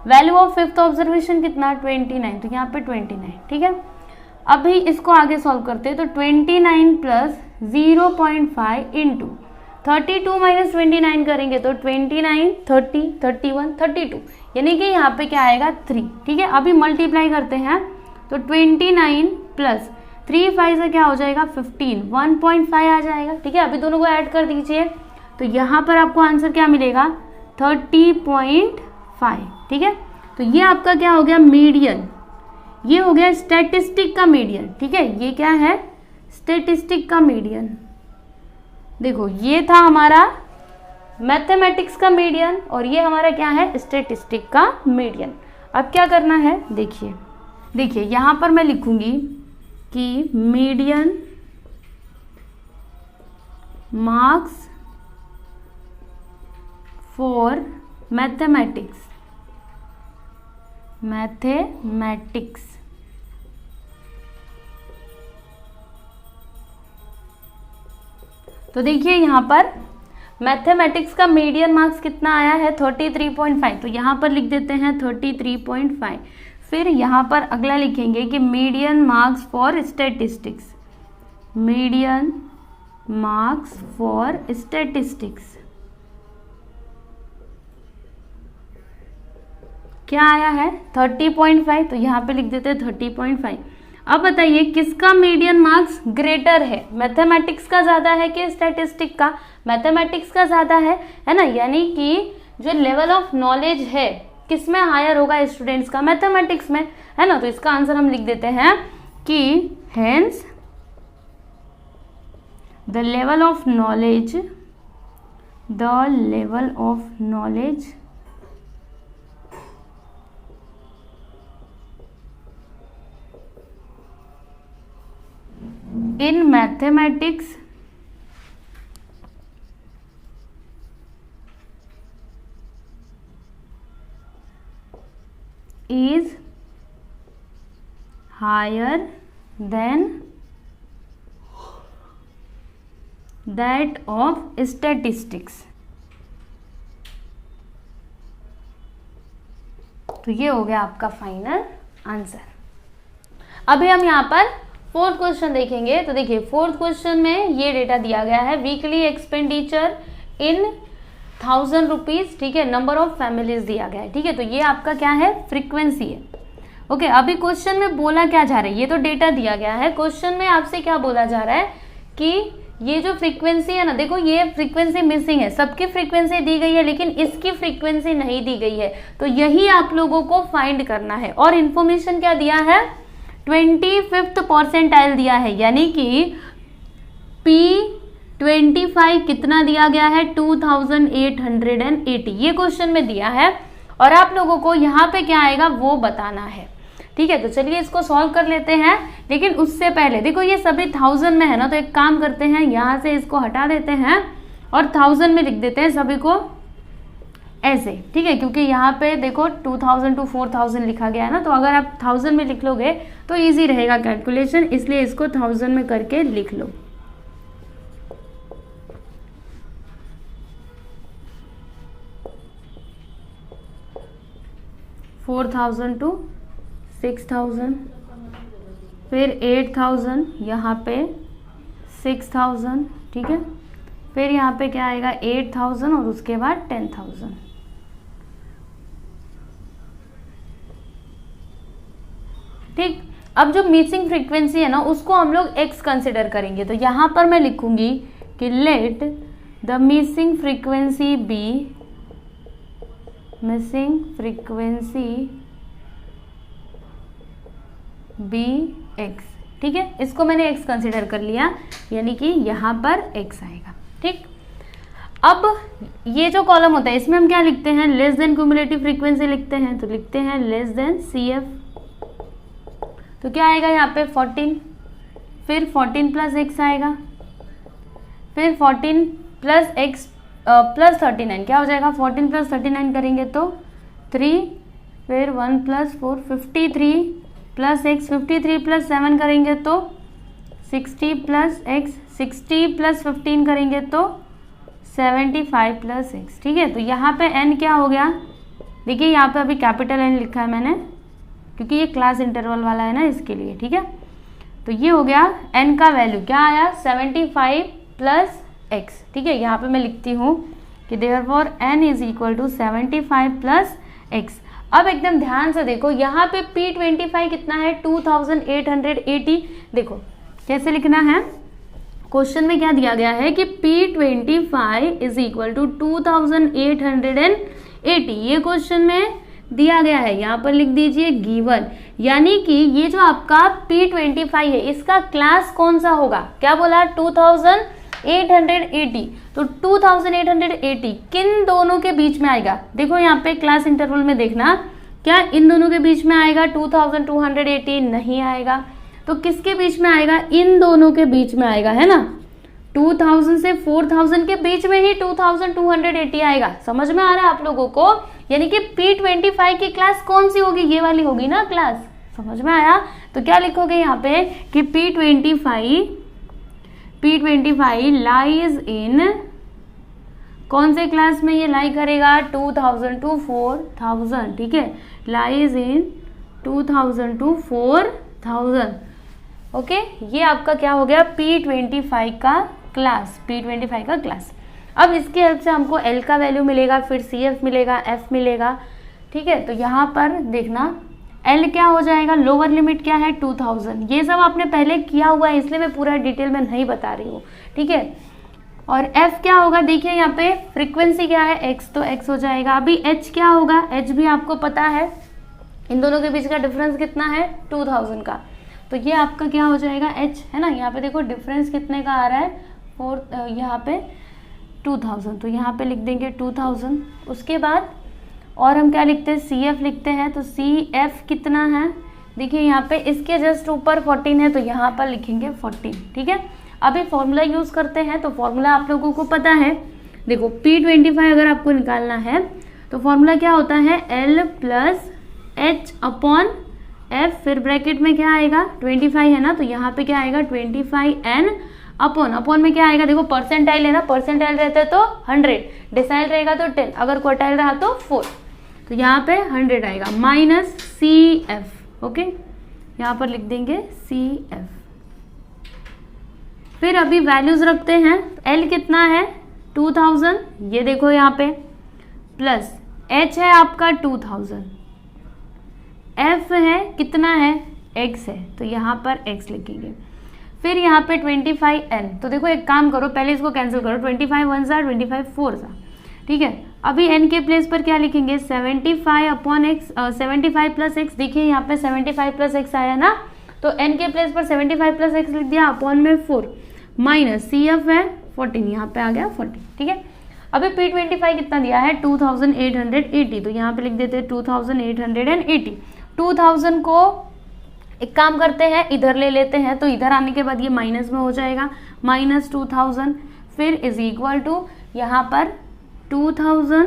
value of 5th observation कितना 29, तो यहाँ पे 29, ठीक है। अभी इसको आगे सॉल्व करते हैं, तो 29 प्लस 0.5 इंटू 32 माइनस 29 करेंगे तो 29 30 31 32, यानी कि यहाँ पे क्या आएगा 3, ठीक है। अभी मल्टीप्लाई करते हैं तो 29 प्लस 3 5 से क्या हो जाएगा 15, 1.5 आ जाएगा, ठीक है। अभी दोनों को ऐड कर दीजिए तो यहाँ पर आपको आंसर क्या मिलेगा 30.5, ठीक है। तो ये आपका क्या हो गया मीडियन, ये हो गया स्टैटिस्टिक का मीडियन, ठीक है। ये क्या है, स्टैटिस्टिक का मीडियन। देखो ये था हमारा मैथमेटिक्स का मीडियन और ये हमारा क्या है, स्टैटिस्टिक का मीडियन। अब क्या करना है, देखिए यहाँ पर मैं लिखूंगी कि मीडियन मार्क्स फॉर मैथमेटिक्स, तो देखिए यहाँ पर मैथमेटिक्स का मीडियन मार्क्स कितना आया है 33.5, तो यहाँ पर लिख देते हैं 33.5। फिर यहाँ पर अगला लिखेंगे कि median marks for statistics, median marks for statistics क्या आया है 30.5, तो यहाँ पे लिख देते हैं 30.5। अब बताइए किसका मीडियन मार्क्स ग्रेटर है, मैथमेटिक्स का ज़्यादा है कि स्टैटिस्टिक का, मैथमेटिक्स का ज़्यादा है ना, यानी कि जो लेवल ऑफ नॉलेज है किस में हायर होगा स्टूडेंट्स का, मैथमेटिक्स में, है ना। तो इसका आंसर हम लिख देते हैं कि hence the level of knowledge in mathematics is higher than that of statistics। तो ये हो गया आपका फाइनल आंसर। अभी हम यहाँ पर 4th क्वेश्चन देखेंगे। तो देखिए 4th क्वेश्चन में ये डेटा दिया गया है, वीकली एक्सपेंडिचर इन 1000 रुपीज, ठीक है, नंबर ऑफ फैमिलीज दिया गया है, ठीक है। तो ये आपका क्या है, फ्रीक्वेंसी है। ओके, अभी क्वेश्चन में बोला क्या जा रहा है, ये तो डेटा दिया गया है, क्वेश्चन में आपसे क्या बोला जा रहा है कि ये जो फ्रीक्वेंसी है ना, देखो ये फ्रीक्वेंसी मिसिंग है, सबकी फ्रीक्वेंसी दी गई है लेकिन इसकी फ्रीक्वेंसी नहीं दी गई है, तो यही आप लोगों को फाइंड करना है। और इन्फॉर्मेशन क्या दिया है, 25th परसेंटाइल दिया है, यानी कि P25 कितना दिया गया है 2880, ये क्वेश्चन में दिया है और आप लोगों को यहाँ पे क्या आएगा वो बताना है, ठीक है। तो चलिए इसको सॉल्व कर लेते हैं, लेकिन उससे पहले देखो ये सभी 1000 में है ना, तो एक काम करते हैं यहाँ से इसको हटा देते हैं और 1000 में लिख देते हैं सभी को ऐसे, ठीक है, क्योंकि यहाँ पे देखो 2000 to 4000 लिखा गया है ना, तो अगर आप 1000 में लिख लोगे तो इजी रहेगा कैलकुलेशन, इसलिए इसको 1000 में करके लिख लो। $4000 to 6000, फिर 8000, यहाँ पे 6000, ठीक है, फिर यहाँ पे क्या आएगा 8000 और उसके बाद 10000, ठीक अब जो मिसिंग फ्रीक्वेंसी है ना उसको हम लोग x कंसिडर करेंगे। तो यहाँ पर मैं लिखूंगी कि let the missing frequency be x, ठीक है, इसको मैंने x कंसिडर कर लिया, यानी कि यहाँ पर x आएगा। ठीक, अब ये जो कॉलम होता है इसमें हम क्या लिखते हैं, लेस देन क्यूमुलेटिव फ्रीक्वेंसी लिखते हैं, तो लिखते हैं लेस देन CF। तो क्या आएगा यहाँ पे 14, फिर 14 प्लस x आएगा, फिर 14 प्लस x प्लस 39, क्या हो जाएगा 14 प्लस 39 करेंगे तो 3, फिर 1 प्लस 4 53 प्लस x, 53 प्लस 7 करेंगे तो 60 प्लस x, 60 प्लस 15 करेंगे तो 75 प्लस x। ठीक है, तो यहाँ पे n क्या हो गया, देखिए यहाँ पे अभी कैपिटल N लिखा है मैंने क्योंकि ये क्लास इंटरवल वाला है ना इसके लिए। ठीक है, तो ये हो गया n का वैल्यू क्या आया 75 प्लस x। ठीक है, यहाँ पे मैं लिखती हूँ कि therefore n is equal to 75 plus x। अब एकदम ध्यान से देखो यहाँ पे P25 कितना है 2880। देखो कैसे लिखना है, क्वेश्चन में क्या दिया गया है कि P25 इज इक्वल टू 2880, ये क्वेश्चन में दिया गया है, यहाँ पर लिख दीजिए गिवन। यानी कि ये जो आपका P25 है इसका क्लास कौन सा होगा, क्या बोला 2880। तो 2880 किन दोनों के बीच में आएगा, देखो यहाँ पे क्लास इंटरवल में देखना, क्या इन दोनों के बीच में आएगा 2280, नहीं आएगा। तो किसके बीच में आएगा, इन दोनों के बीच में आएगा, है ना, 2000 से 4000 के बीच में ही 2280 आएगा। समझ में आ रहा है आप लोगों को, यानी कि P25 की क्लास कौन सी होगी, ये वाली होगी ना क्लास। समझ में आया, तो क्या लिखोगे यहाँ पे कि P25 लाइज इन, कौन से क्लास में ये लाई करेगा 2000 टू 4000। ठीक है, लाइज इन 2000 टू 4000। ओके, ये आपका क्या हो गया P25 का क्लास, P25 का क्लास। अब इसकी हेल्प से हमको L का वैल्यू मिलेगा, फिर CF मिलेगा, F मिलेगा। ठीक है, तो यहाँ पर देखना L क्या हो जाएगा, लोअर लिमिट क्या है 2000। ये सब आपने पहले किया हुआ है इसलिए मैं पूरा डिटेल में नहीं बता रही हूँ। ठीक है, और F क्या होगा, देखिए यहाँ पे फ्रीक्वेंसी क्या है x, तो x हो जाएगा। अभी H क्या होगा, H भी आपको पता है, इन दोनों के बीच का डिफरेंस कितना है 2000 का, तो ये आपका क्या हो जाएगा H, है ना। यहाँ पे देखो डिफरेंस कितने का आ रहा है, यहाँ पे 2000, तो यहाँ पे लिख देंगे 2000। उसके बाद और हम क्या लिखते हैं, CF लिखते हैं, तो CF कितना है, देखिए यहाँ पे इसके जस्ट ऊपर 14 है, तो यहाँ पर लिखेंगे 14। ठीक है, अभी फॉर्मूला यूज़ करते हैं, तो फॉर्मूला आप लोगों को पता है। देखो P25 अगर आपको निकालना है तो फॉर्मूला क्या होता है, L plus H upon F, फिर ब्रैकेट में क्या आएगा 25 है ना, तो यहाँ पे क्या आएगा 25N अपॉन में क्या आएगा, देखो परसेंटाइल है ना, परसेंटाइल रहता है तो 100, डिसाइल रहेगा तो 10, अगर क्वार्टाइल रहा तो 4, तो यहाँ पे 100 आएगा, माइनस CF। ओके, यहाँ पर लिख देंगे CF। फिर अभी वैल्यूज रखते हैं, L कितना है 2000, ये देखो यहाँ पे, प्लस H है आपका 2000, F है कितना है x है, तो यहाँ पर x लिखेंगे। फिर यहाँ पे 25n, तो देखो एक काम करो, पहले इसको कैंसिल करो, 25 1 सा 25 4 सा। ठीक है, अभी n के प्लेस पर क्या लिखेंगे 75 अपॉन x, 75 प्लस x, देखिए यहाँ पे 75 प्लस x आया ना, तो n के प्लेस पर 75 प्लस x लिख दिया, अपॉन में 4, माइनस CF है 14, यहाँ पे आ गया 40। ठीक है, अभी P25 कितना दिया है 2880, तो यहाँ पे लिख देते हैं 2880। 2000 को एक काम करते हैं, इधर ले लेते हैं, तो इधर आने के बाद ये माइनस में हो जाएगा, माइनस 2000, फिर इज इक्वल टू यहाँ पर 2000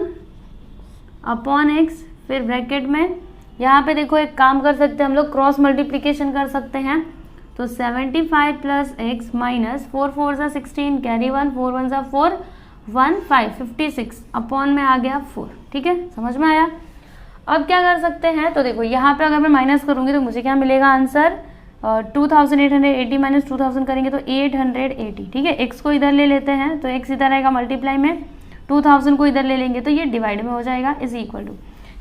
अपॉन x, फिर ब्रैकेट में यहाँ पे देखो एक काम कर सकते हैं हम लोग, क्रॉस मल्टीप्लिकेशन कर सकते हैं, तो 75 प्लस x माइनस 4 4 सा 16, कैरी 1, 4 1 सा 4, 1 5 56 अपॉन में आ गया 4। ठीक है, समझ में आया। अब क्या कर सकते हैं, तो देखो यहाँ पे अगर मैं माइनस करूँगी तो मुझे क्या मिलेगा आंसर, 2880 माइनस 2000 करेंगे तो 880। ठीक है, x को इधर ले लेते हैं, तो x इधर आएगा मल्टीप्लाई में, 2000 को इधर ले लेंगे तो ये डिवाइड में हो जाएगा, इज इक्वल टू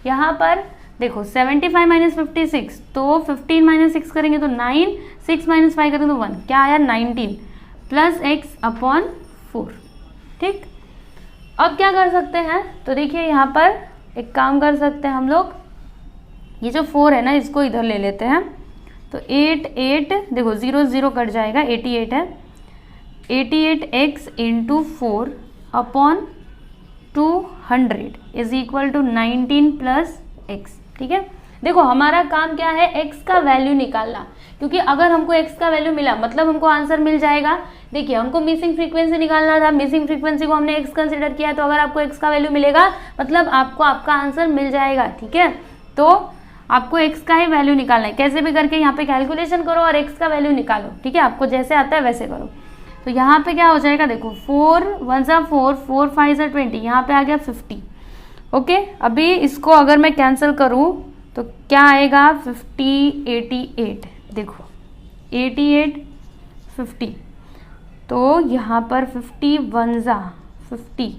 यहाँ पर देखो 75 माइनस 56, तो 15 माइनस 6 करेंगे तो 9, 6 माइनस 5 करेंगे तो 1, क्या आया 19 प्लस एक्स अपॉन 4। ठीक, अब क्या कर सकते हैं, तो देखिए यहाँ पर एक काम कर सकते हैं हम लोग, ये जो 4 है ना इसको इधर ले लेते हैं, तो 8 देखो 0 0 कट जाएगा, 88 है, 88x into 4 upon 200 is equal to 19 plus x। ठीक है, देखो हमारा काम क्या है, x का वैल्यू निकालना, क्योंकि अगर हमको x का वैल्यू मिला मतलब हमको आंसर मिल जाएगा। देखिए हमको मिसिंग फ्रीक्वेंसी निकालना था, मिसिंग फ्रीक्वेंसी को हमने x कंसिडर किया, तो अगर आपको x का वैल्यू मिलेगा मतलब आपको आपका आंसर मिल जाएगा। ठीक है, तो आपको x का ही वैल्यू निकालना है, कैसे भी करके यहाँ पे कैलकुलेशन करो और x का वैल्यू निकालो। ठीक है, आपको जैसे आता है वैसे करो। तो यहाँ पे क्या हो जाएगा, देखो 4 1 सा 4, 4 5 सा 20, यहाँ पे आ गया 50। ओके, अभी इसको अगर मैं कैंसिल करूँ तो क्या आएगा, 50 88, देखो 88 50, तो यहाँ पर 50 1 सा 50,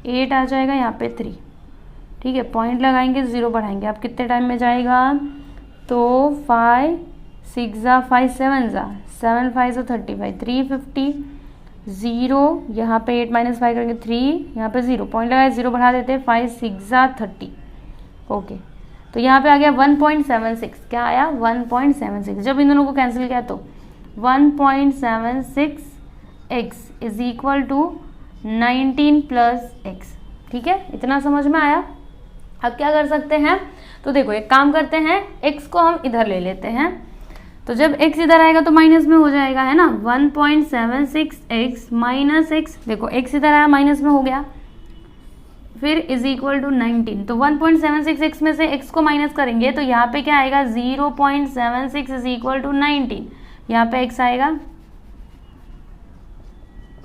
8 आ जाएगा यहाँ पे 3। ठीक है, पॉइंट लगाएंगे, 0 बढ़ाएंगे, अब कितने टाइम में जाएगा, तो 5 6 ज़ा 5 7 ज़ा 7 5 ज़ा 35, 350, 0 यहाँ पे 8 माइनस 5 करेंगे 3, यहाँ पे 0 पॉइंट लगाए, 0 बढ़ा देते हैं, 5 6 ज़ा 30। ओके, तो यहाँ पे आ गया 1.76, क्या आया 1.76, जब इन दोनों को कैंसिल किया तो 1.76 x is equal to 19 plus x। ठीक है, इतना समझ में आया। अब क्या कर सकते हैं, तो देखो एक काम करते हैं, x को हम इधर ले लेते हैं, तो जब x इधर आएगा तो माइनस में हो जाएगा, है ना, 1.76 x माइनस x, देखो x इधर आया माइनस में हो गया, फिर इज इक्वल टू 19, तो 1.76 x में से x को माइनस करेंगे तो यहाँ पे क्या आएगा, 0.76 इज इक्वल टू 19, यहाँ पे x आएगा।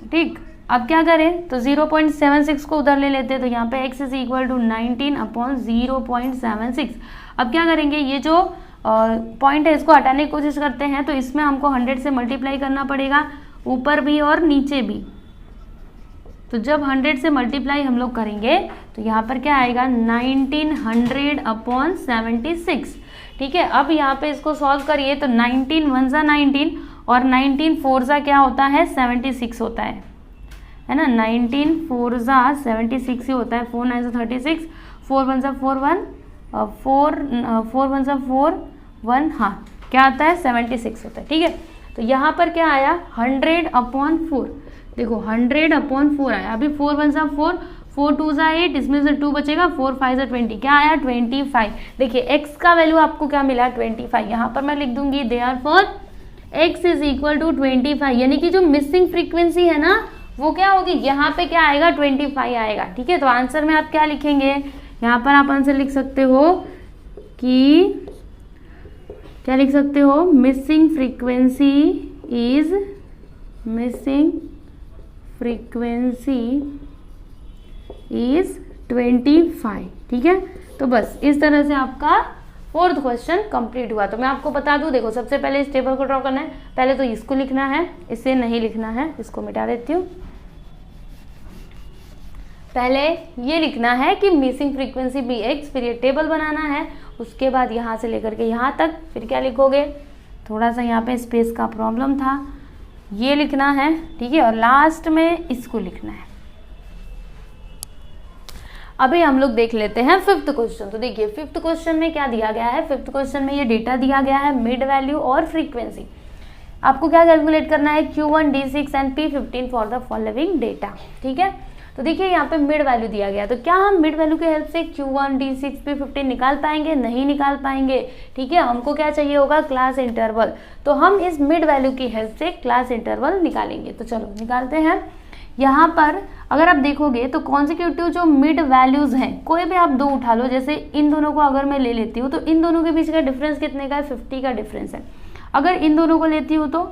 ठीक, अब क्या करें, तो 0.76 को उधर ले लेते हैं, तो यहाँ पे x is equal to 19 upon 0.76। अब क्या करेंगे, ये जो पॉइंट है इसको हटाने की कोशिश करते हैं, तो इसमें हमको 100 से मल्टीप्लाई करना पड़ेगा, ऊपर भी और नीचे भी। तो जब 100 से मल्टीप्लाई हम लोग करेंगे तो यहाँ पर क्या आएगा, 1900 अपॉन 76। ठीक है, अब यहाँ पे इसको सॉल्व करिए, तो 19 1 ज़ा 19 और 19 4 ज़ा क्या होता है, 76 होता है ना, 19 4 ज़ा 76 ही होता है, 4 9 ज़ा 36, 4 1 ज़ा 4 1, 4 1 ज़ा 4 1, हाँ क्या आता है 76 होता है। ठीक है, तो यहाँ पर क्या आया, 100 अपॉन 4, देखो 100 अपॉन 4 आया, अभी 4 1 ज़ा 4, 4 2 ज़ा 8, इसमें से 2 बचेगा, 4 5 ज़ा 20, क्या आया 25। देखिए x का वैल्यू आपको क्या मिला, 25। यहाँ पर मैं लिख दूंगी therefore x is equal to 25, यानी कि जो मिसिंग फ्रीक्वेंसी है ना वो क्या होगी, यहाँ पे क्या आएगा 25 आएगा। ठीक है, तो आंसर में आप क्या लिखेंगे, यहाँ पर आप आंसर लिख सकते हो कि क्या लिख सकते हो, मिसिंग फ्रीक्वेंसी इज 25। ठीक है, तो बस इस तरह से आपका 4th क्वेश्चन कंप्लीट हुआ। तो मैं आपको बता दूं, देखो सबसे पहले इस टेबल को ड्रॉ करना है, पहले तो इसको लिखना है, इसे नहीं लिखना है, इसको मिटा देती हूँ। पहले ये लिखना है कि मिसिंग फ्रीक्वेंसी bx, फिर ये टेबल बनाना है, उसके बाद यहाँ से लेकर के यहाँ तक, फिर क्या लिखोगे, थोड़ा सा यहाँ पे स्पेस का प्रॉब्लम था, ये लिखना है। ठीक है, और लास्ट में इसको लिखना है। अभी हम लोग देख लेते हैं 5th क्वेश्चन। तो देखिए 5th क्वेश्चन में क्या दिया गया है, 5th क्वेश्चन में ये डेटा दिया गया है, मिड वैल्यू और फ्रीक्वेंसी। आपको क्या कैलकुलेट करना है, Q1 D6 and P15 for the following data. ठीक है, तो देखिए यहाँ पे मिड वैल्यू दिया गया, तो क्या हम मिड वैल्यू के हेल्प से Q1 D6 P15 निकाल पाएंगे, नहीं निकाल पाएंगे। ठीक है, हमको क्या चाहिए होगा, क्लास इंटरवल, तो हम इस मिड वैल्यू की हेल्प से क्लास इंटरवल निकालेंगे। तो चलो निकालते हैं। यहाँ पर अगर आप देखोगे तो कॉन्सिक्यूटिव जो मिड वैल्यूज हैं, कोई भी आप 2 उठा लो, जैसे इन दोनों को अगर मैं ले लेती हूँ तो इन दोनों के बीच का डिफरेंस कितने का है, 50 का डिफरेंस है। अगर इन दोनों को लेती हूँ तो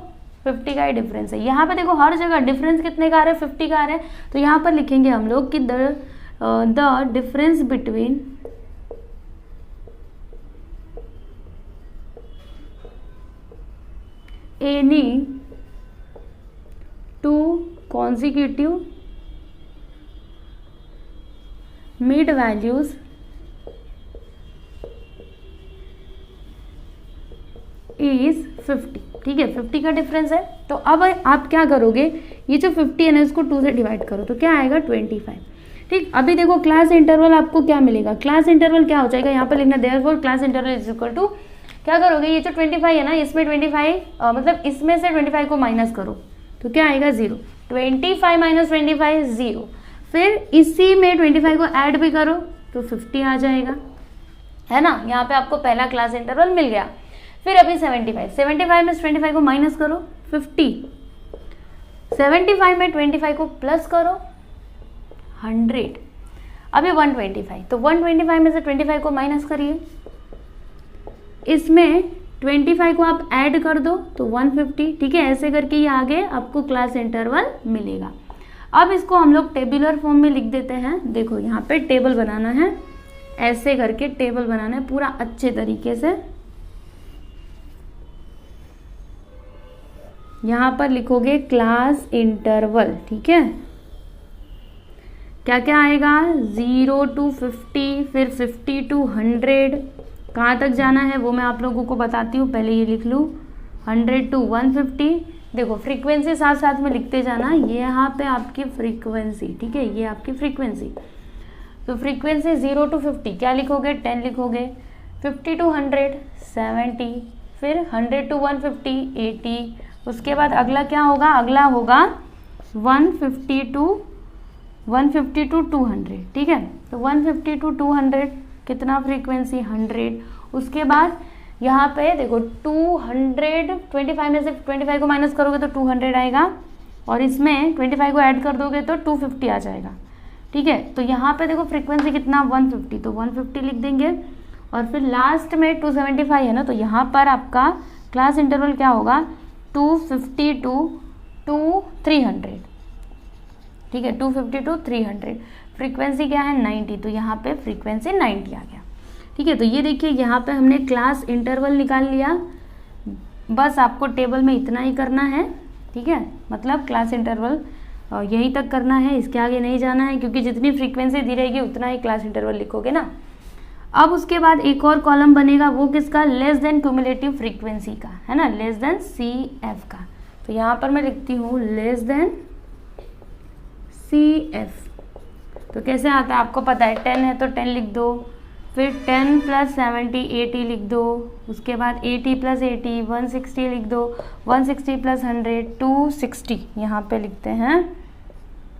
50 का ही डिफरेंस है। यहाँ पे देखो हर जगह डिफरेंस कितने का आ रहा है, 50 का आ रहा है। तो यहाँ पर लिखेंगे हम लोग कि the difference between any 2 consecutive mid values is 50, ठीक है, 50 का डिफरेंस है। तो अब आप क्या करोगे, ये जो 50 है ना इसको 2 से डिवाइड करो तो क्या आएगा 25, ठीक। अभी देखो क्लास इंटरवल आपको क्या मिलेगा, क्लास इंटरवल क्या हो जाएगा, यहाँ पर लिखना therefore class interval is equal to, क्या करोगे, ये जो 25 है ना इसमें 25 मतलब इसमें से 25 को माइनस करो तो क्या आएगा 0, 25 माइनस 25 0, फिर इसी में 25 को ऐड भी करो तो 50 आ जाएगा, है ना। यहाँ पे आपको पहला क्लास इंटरवल मिल गया। फिर अभी 75 में 25 को माइनस करो 50, 75 में 25 को प्लस करो 100, अभी 125, तो 125 में से 25 को माइनस करिए, इसमें 25 को आप ऐड कर दो तो 150, ठीक है। ऐसे करके ये आगे आपको क्लास इंटरवल मिलेगा। अब इसको हम लोग टेबुलर फॉर्म में लिख देते हैं। देखो यहाँ पे टेबल बनाना है, ऐसे करके टेबल बनाना है पूरा अच्छे तरीके से। यहाँ पर लिखोगे क्लास इंटरवल, ठीक है। क्या क्या आएगा 0 to 50, फिर 50 to 100, कहाँ तक जाना है वो मैं आप लोगों को बताती हूँ, पहले ये लिख लूँ 100 to 150। देखो फ्रीक्वेंसी साथ साथ में लिखते जाना, ये यहाँ पे आपकी फ्रीक्वेंसी, ठीक है, ये आपकी फ्रीक्वेंसी। तो फ्रीक्वेंसी 0 to 50 क्या लिखोगे 10 लिखोगे, 50 to 100 70, फिर 100 to 150 80, उसके बाद अगला क्या होगा, अगला होगा 150 to 200, ठीक है। तो 150 to 200 कितना फ्रीक्वेंसी 100, उसके बाद यहाँ पे देखो 225 में से 25 को माइनस करोगे तो 200 आएगा, और इसमें 25 को ऐड कर दोगे तो 250 आ जाएगा, ठीक है। तो यहाँ पे देखो फ्रीक्वेंसी कितना 150, तो 150 लिख देंगे, और फिर लास्ट में 275 है ना, तो यहाँ पर आपका क्लास इंटरवल क्या होगा 250 to 300, ठीक है, 250 to 300। फ्रीक्वेंसी क्या है 90, तो यहाँ पे फ्रीक्वेंसी 90 आ गया, ठीक है। तो ये देखिए यहाँ पे हमने क्लास इंटरवल निकाल लिया। बस आपको टेबल में इतना ही करना है, ठीक है, मतलब क्लास इंटरवल यहीं तक करना है, इसके आगे नहीं जाना है, क्योंकि जितनी फ्रीक्वेंसी दी रहेगी उतना ही क्लास इंटरवल लिखोगे ना। अब उसके बाद एक और कॉलम बनेगा, वो किसका, लेस देन क्यूमुलेटिव फ्रीक्वेंसी का, है ना, लेस देन CF का। तो यहाँ पर मैं लिखती हूँ लेस देन CF। तो कैसे आता है आपको पता है, 10 है तो 10 लिख दो, फिर 10 + 70 80 लिख दो, उसके बाद 80 + 80 160 लिख दो, 160 + 100 260, यहाँ पे लिखते हैं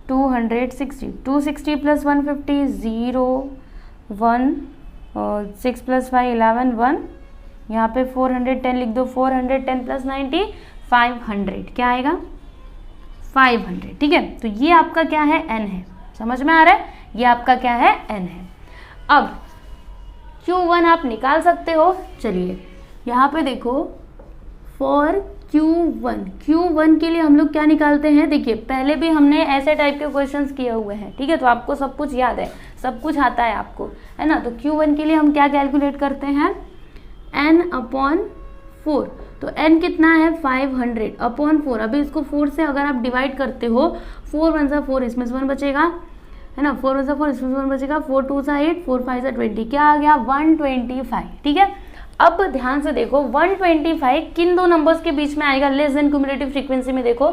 260, 260 + 150 0 1 और 6 + 5 11 1, यहाँ पे 410 लिख दो, 410 + 90 500, क्या आएगा 500, ठीक है। तो ये आपका क्या है n है, समझ में आ रहा है, ये आपका क्या है n है। अब Q1 आप निकाल सकते हो। चलिए यहाँ पे देखो फॉर Q1 के लिए हम लोग क्या निकालते हैं, देखिए पहले भी हमने ऐसे टाइप के क्वेश्चंस किए हुए हैं, ठीक है, तो आपको सब कुछ याद है, सब कुछ आता है आपको, है ना। तो Q1 के लिए हम क्या कैलकुलेट करते हैं n/4, तो n कितना है 500/4। अभी इसको 4 से अगर आप डिवाइड करते हो, 4 1 सा 4, इसमें से 1 बचेगा, है ना, 4 1 सा 4, इसमें से 1 बचेगा, 4 2 सा 8, 4 5 सा 20, क्या आ गया 125, ठीक है। अब ध्यान से देखो 125 किन दो नंबर्स के बीच में आएगा, लेस देन क्यूमुलेटिव फ्रीक्वेंसी में देखो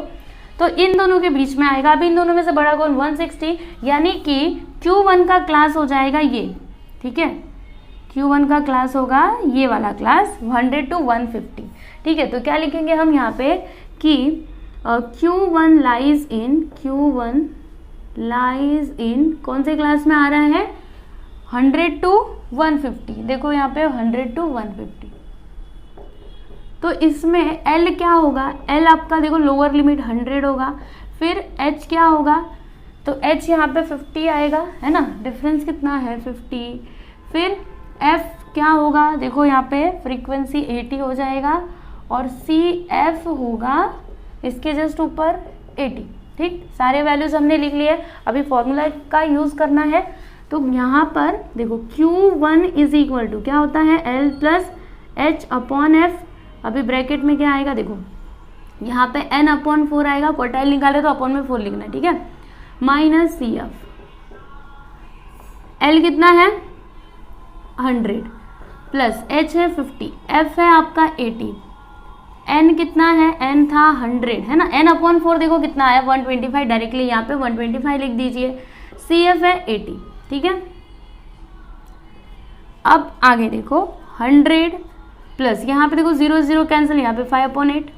तो इन दोनों के बीच में आएगा। अब इन दोनों में से बड़ा कौन 160, यानी कि Q1 का क्लास हो जाएगा ये, ठीक है, Q1 का क्लास होगा ये वाला क्लास 100 to 150, ठीक है। तो क्या लिखेंगे हम यहाँ पे कि Q1 लाइज इन कौन से क्लास में आ रहा है 100 to 150, देखो यहाँ पे 100 to 150, तो इसमें L क्या होगा, L आपका देखो लोअर लिमिट 100 होगा, फिर H क्या होगा, तो H यहाँ पे 50 आएगा, है ना, डिफरेंस कितना है 50, फिर F क्या होगा, देखो यहाँ पे फ्रीक्वेंसी 80 हो जाएगा, और CF होगा इसके जस्ट ऊपर 80, ठीक। सारे वैल्यूज हमने लिख लिए, अभी फॉर्मूला का यूज करना है। तो यहाँ पर देखो Q1 इज इक्वल टू क्या होता है L + H/F, अभी ब्रैकेट में क्या आएगा, देखो यहाँ पे n/4 आएगा, क्वार्टाइल निकाले तो अपॉन में 4 लिखना, ठीक है, माइनस CF। L कितना है 100 प्लस H है 50, F है आपका 80, n कितना है, n था 100 है ना, n अपॉन 4 देखो कितना आया 125, डायरेक्टली यहाँ पे 125 लिख दीजिए। CF है 80, ठीक है। अब आगे देखो 100 प्लस यहाँ पे देखो 0 0 कैंसिल, यहाँ पे 5/8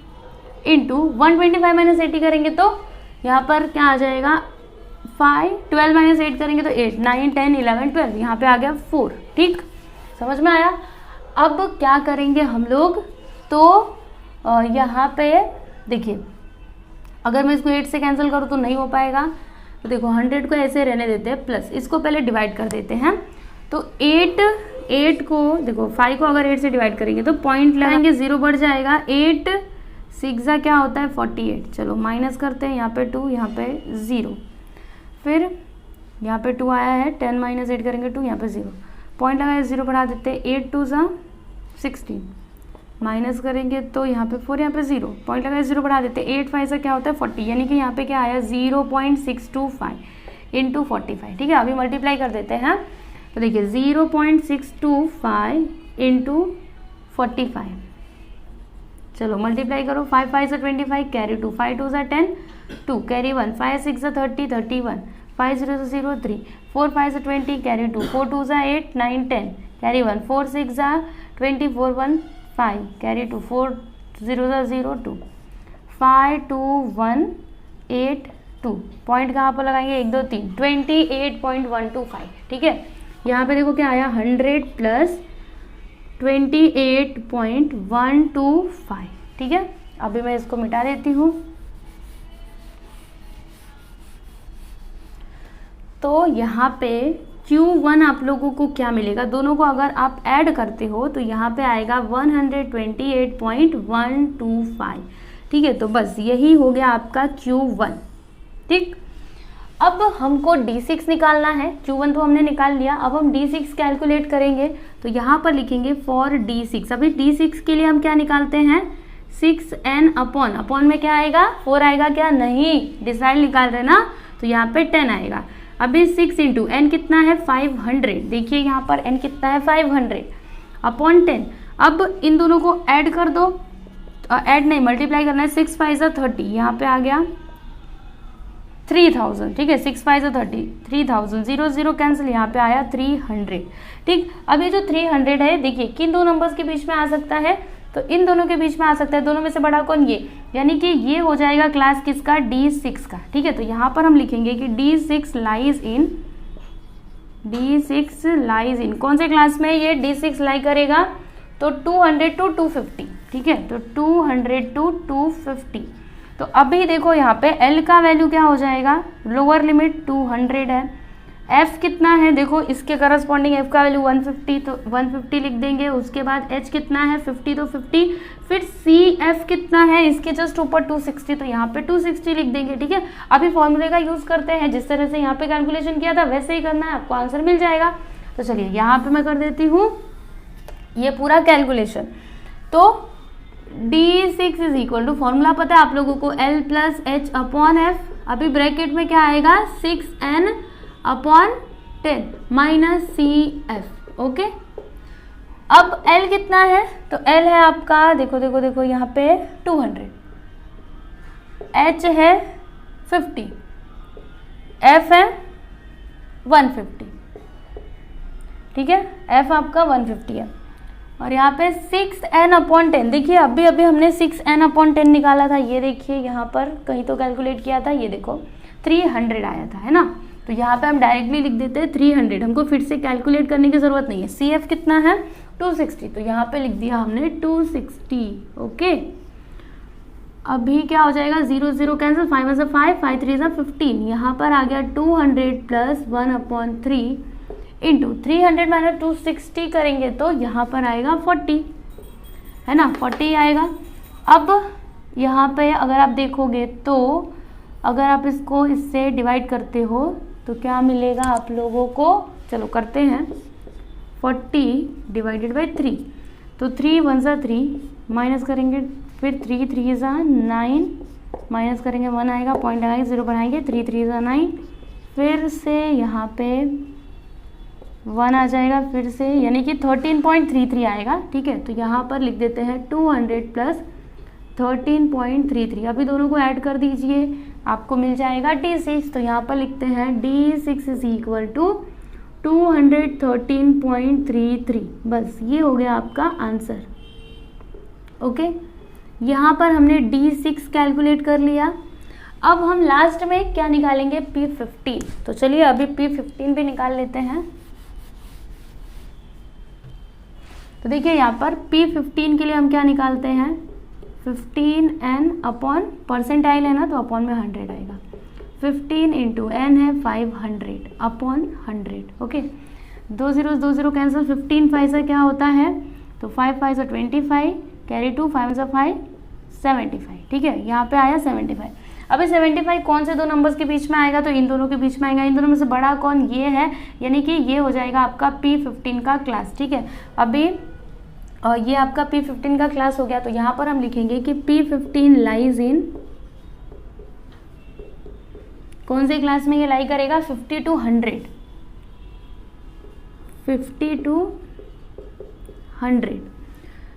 इंटू 125 माइनस 80 करेंगे तो यहाँ पर क्या आ जाएगा 5, 12 माइनस 8 करेंगे तो 8, 9 10 11 12, यहाँ पे आ गया 4। ठीक, समझ में आया। अब क्या करेंगे हम लोग, तो यहाँ पे देखिए अगर मैं इसको 8 से कैंसिल करूँ तो नहीं हो पाएगा, तो देखो 100 को ऐसे रहने देते हैं, प्लस इसको पहले डिवाइड कर देते हैं। तो 8 को देखो 5 को अगर 8 से डिवाइड करेंगे तो पॉइंट लगाएंगे, 0 बढ़ जाएगा, 8 6 क्या होता है 48। चलो माइनस करते हैं, यहाँ पे 2 यहाँ पे 0, फिर यहाँ पे 2 आया है, 10 माइनस 8 करेंगे 2, यहाँ पे 0, पॉइंट लगाए 0 बढ़ा देते हैं, 8 2 16 माइनस करेंगे तो यहाँ पे 4, यहाँ पे 0, पॉइंट लगाए 0 बढ़ा देते हैं, 8 5 से क्या होता है 40, यानी कि यहाँ पे क्या आया 0.625 इंटू 45। ठीक है, अभी मल्टीप्लाई कर देते हैं, तो देखिए 0.625 इंटू 45, चलो मल्टीप्लाई करो, 5 5 से 25, कैरी 2, 5 2 से 10, 2 कैरी 1, 5 6 से 30 31, 5 0 से 0 3, 4 5 से 20 कैरी 2, 4 2 से 8 9 10 कैरी 1, 4 6 से 20 4 1 5 कैरी 2, 4 0 से 0 2, 5 2 1 8 2, पॉइंट कहाँ पर लगाएंगे 1 2 3, 28.125। ठीक है, यहाँ पे देखो क्या आया 100 प्लस 28.125। ठीक है, अभी मैं इसको मिटा देती हूँ। तो यहाँ पे Q1 आप लोगों को क्या मिलेगा, दोनों को अगर आप ऐड करते हो तो यहाँ पे आएगा 128.125। ठीक है, तो बस यही हो गया आपका Q1। ठीक, अब हमको D6 निकालना है, Q1 तो हमने निकाल लिया, अब हम D6 कैलकुलेट करेंगे। तो यहाँ पर लिखेंगे फॉर D6। अभी D6 के लिए हम क्या निकालते हैं 6n अपॉन में क्या आएगा 4 आएगा क्या, नहीं, डिसाइड निकाल रहे ना, तो यहाँ पे 10 आएगा। अभी 6 इंटू एन कितना है 500, देखिए यहाँ पर n कितना है 500 अपॉन 10। अब इन दोनों को ऐड कर दो, ऐड नहीं मल्टीप्लाई करना है, 6 5 से 30, यहाँ पे आ गया 3000। ठीक है, 6 5 से 30, 3000, 0 0 कैंसिल, यहाँ पे आया 300। ठीक, अब ये जो 300 है देखिए किन दो नंबर्स के बीच में आ सकता है, तो इन दोनों के बीच में आ सकता है, दोनों में से बड़ा कौन, ये, यानी कि ये हो जाएगा क्लास किसका D6 का। ठीक है, तो यहाँ पर हम लिखेंगे कि D6 लाइज इन कौन से क्लास में ये D6 लाई करेगा, तो 200 to 250। ठीक है, तो 200 to 250। तो अभी देखो यहाँ पे L का वैल्यू क्या हो जाएगा, लोअर लिमिट 200 है, F कितना है देखो इसके करस्पॉन्डिंग F का वैल्यू 150, तो 150 लिख देंगे। उसके बाद H कितना है 50, तो 50, फिर CF कितना है इसके जस्ट ऊपर 260, तो यहाँ पे 260 लिख देंगे। ठीक है, अभी फॉर्मूले का यूज़ करते हैं, जिस तरह से यहाँ पे कैलकुलेशन किया था वैसे ही करना है, आपको आंसर मिल जाएगा। तो चलिए यहाँ पे मैं कर देती हूँ ये पूरा कैलकुलेशन। तो D6 is equal to, formula पता है आप लोगों को, L plus H upon F, अभी ब्रैकेट में क्या आएगा 6n upon 10 minus CF। Okay, अब L कितना है, तो L है आपका देखो यहाँ पे 200, H है 50, F है 150। ठीक है, F आपका 150 है, और यहाँ पे 6n अपॉन 10, देखिए अभी हमने 6n अपॉन 10 निकाला था, ये देखिए यहाँ पर कहीं तो कैलकुलेट किया था, ये देखो 300 आया था, है ना, तो यहाँ पे हम डायरेक्टली लिख देते हैं 300, हमको फिर से कैलकुलेट करने की ज़रूरत नहीं है। CF कितना है 260, तो यहाँ पे लिख दिया हमने 260। ओके, अभी क्या हो जाएगा 0 0 कैंसिल, 5 से 5, 5 3 से 15, यहाँ पर आ गया 200 प्लस 1/3 इंटू 300 माइनस 260 करेंगे तो यहाँ पर आएगा 40, है ना, 40 आएगा। अब यहाँ पे अगर आप देखोगे तो अगर आप इसको इससे डिवाइड करते हो तो क्या मिलेगा आप लोगों को, चलो करते हैं, 40 डिवाइडेड बाई 3, तो 3 1 सा 3 माइनस करेंगे, फिर 3 3 सा 9 माइनस करेंगे 1 आएगा, पॉइंट लगाएंगे 0 बढ़ाएंगे, 3 3 सा 9, फिर से यहाँ पे 1 आ जाएगा, फिर से यानी कि 13.33 आएगा। ठीक है, तो यहाँ पर लिख देते हैं 200 प्लस 13.33। अभी दोनों को ऐड कर दीजिए, आपको मिल जाएगा D6। तो यहाँ पर लिखते हैं D6 इज इक्वल टू 213.33। बस ये हो गया आपका आंसर। ओके, यहाँ पर हमने D6 कैलकुलेट कर लिया। अब हम लास्ट में क्या निकालेंगे, P15। तो चलिए अभी P15 भी निकाल लेते हैं। तो देखिए यहाँ पर P15 के लिए हम क्या निकालते हैं, 15n अपॉन परसेंटाइल है ना, तो अपॉन में 100 आएगा। 15 इंटू n है 500 अपॉन 100। ओके, 2 0 कैंसिल, 15 5 से क्या होता है, तो 5 5 से 25, कैरी 2, 5 से 5 75। ठीक है, यहाँ पे आया 75। अभी 75 कौन से दो नंबर्स के बीच में आएगा, तो इन दोनों के बीच में आएगा। इन दोनों में से बड़ा कौन, ये है, यानी कि ये हो जाएगा आपका P15 का क्लास। ठीक है, अभी ये आपका P15 का क्लास हो गया। तो यहाँ पर हम लिखेंगे कि P15 लाइज इन, कौन से क्लास में ये लाई करेगा, 50 to 100, 50 to 100।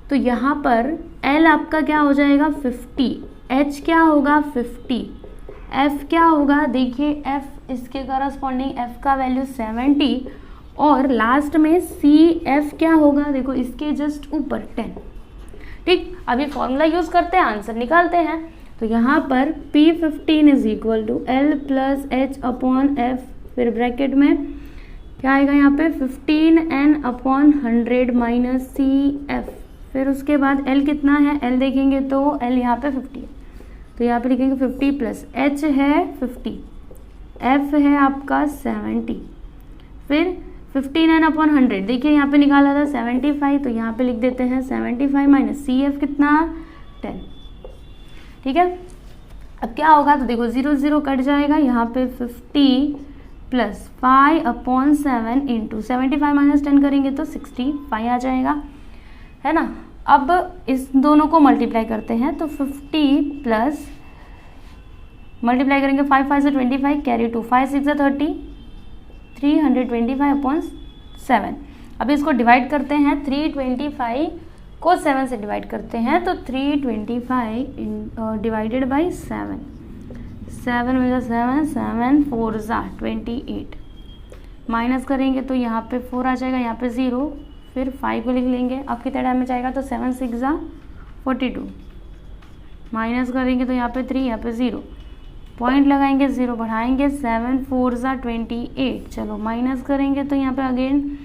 तो यहाँ पर L आपका क्या हो जाएगा, 50, H क्या होगा 50, F क्या होगा, देखिए F इसके करस्पॉन्डिंग F का वैल्यू 70, और लास्ट में CF क्या होगा, देखो इसके जस्ट ऊपर 10। ठीक, अभी फॉर्मूला यूज करते हैं, आंसर निकालते हैं। तो यहाँ पर P15 is equal to L plus H upon F, फिर ब्रैकेट में क्या आएगा यहाँ पे 15n अपॉन 100 माइनस CF, फिर उसके बाद L कितना है, L देखेंगे तो L यहाँ पे 50 है, तो यहाँ पे लिखेंगे 50 प्लस H है 50, F है आपका 70, फिर 15n अपॉन 100, देखिए यहाँ पे निकाला था 75, तो यहाँ पे लिख देते हैं 75 माइनस CF कितना 10। ठीक है, अब क्या होगा, तो देखो 0 0 कट जाएगा, यहाँ पे 50 प्लस 5 अपॉन 7 इंटू 75 माइनस 10 करेंगे तो 65 आ जाएगा, है ना। अब इस दोनों को मल्टीप्लाई करते हैं, तो 50 प्लस मल्टीप्लाई करेंगे 5 5 से 25, कैरी 2, 5 6 से 30, 325 अपॉन 7। अब इसको डिवाइड करते हैं, 325 को 7 से डिवाइड करते हैं, तो 325 डिवाइडेड बाई 7, 7 में 7 7 4 28, माइनस करेंगे तो यहाँ पे 4 आ जाएगा, यहाँ पे 0, फिर 5 को लिख लेंगे। अब कितने टाइम में जाएगा, तो 7 6 42, माइनस करेंगे तो यहाँ पे 3, यहाँ पे 0, पॉइंट लगाएंगे, 0 बढ़ाएंगे, 7 4 28, चलो माइनस करेंगे तो यहाँ पे अगेन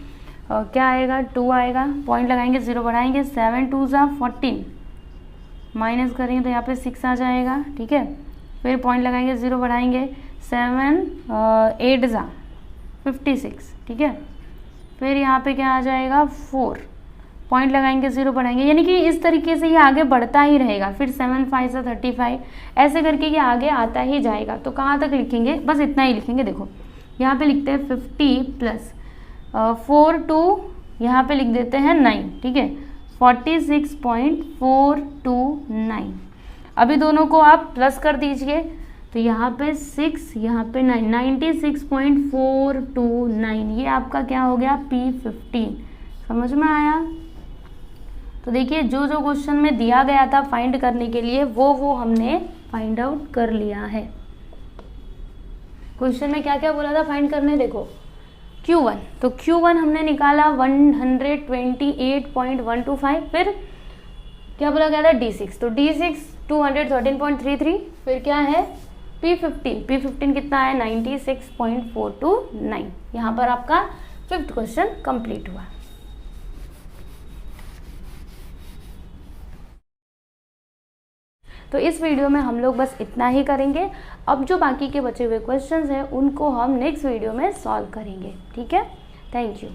क्या आएगा, 2 आएगा, पॉइंट लगाएंगे, 0 बढ़ाएंगे, 7 2 14, माइनस करेंगे तो यहाँ पे 6 आ जाएगा। ठीक है, फिर पॉइंट लगाएंगे, 0 बढ़ाएंगे, 7 8 56। ठीक है, फिर यहाँ पे क्या आ जाएगा 4, पॉइंट लगाएंगे, 0 बढ़ाएंगे, यानी कि इस तरीके से ये आगे बढ़ता ही रहेगा। फिर 7 5 से 35, ऐसे करके ये आगे आता ही जाएगा। तो कहाँ तक लिखेंगे, बस इतना ही लिखेंगे। देखो यहाँ पे लिखते हैं 50 प्लस 4 2, यहाँ पे लिख देते हैं 9। ठीक है, 46.429। अभी दोनों को आप प्लस कर दीजिए, तो यहाँ पे 6, यहाँ पे 9, 96.429। ये आपका क्या हो गया, P15। समझ में आया। तो देखिए जो जो क्वेश्चन में दिया गया था फाइंड करने के लिए, वो हमने फाइंड आउट कर लिया है। क्वेश्चन में क्या क्या बोला था फाइंड करने, देखो Q1, तो Q1 हमने निकाला 128.125। फिर क्या बोला गया था, D6, तो D6 213.33। फिर क्या है P15 कितना है 96.429। यहाँ पर आपका 5th क्वेश्चन कंप्लीट हुआ। तो इस वीडियो में हम लोग बस इतना ही करेंगे। अब जो बाकी के बचे हुए क्वेश्चंस हैं उनको हम नेक्स्ट वीडियो में सॉल्व करेंगे। ठीक है, थैंक यू।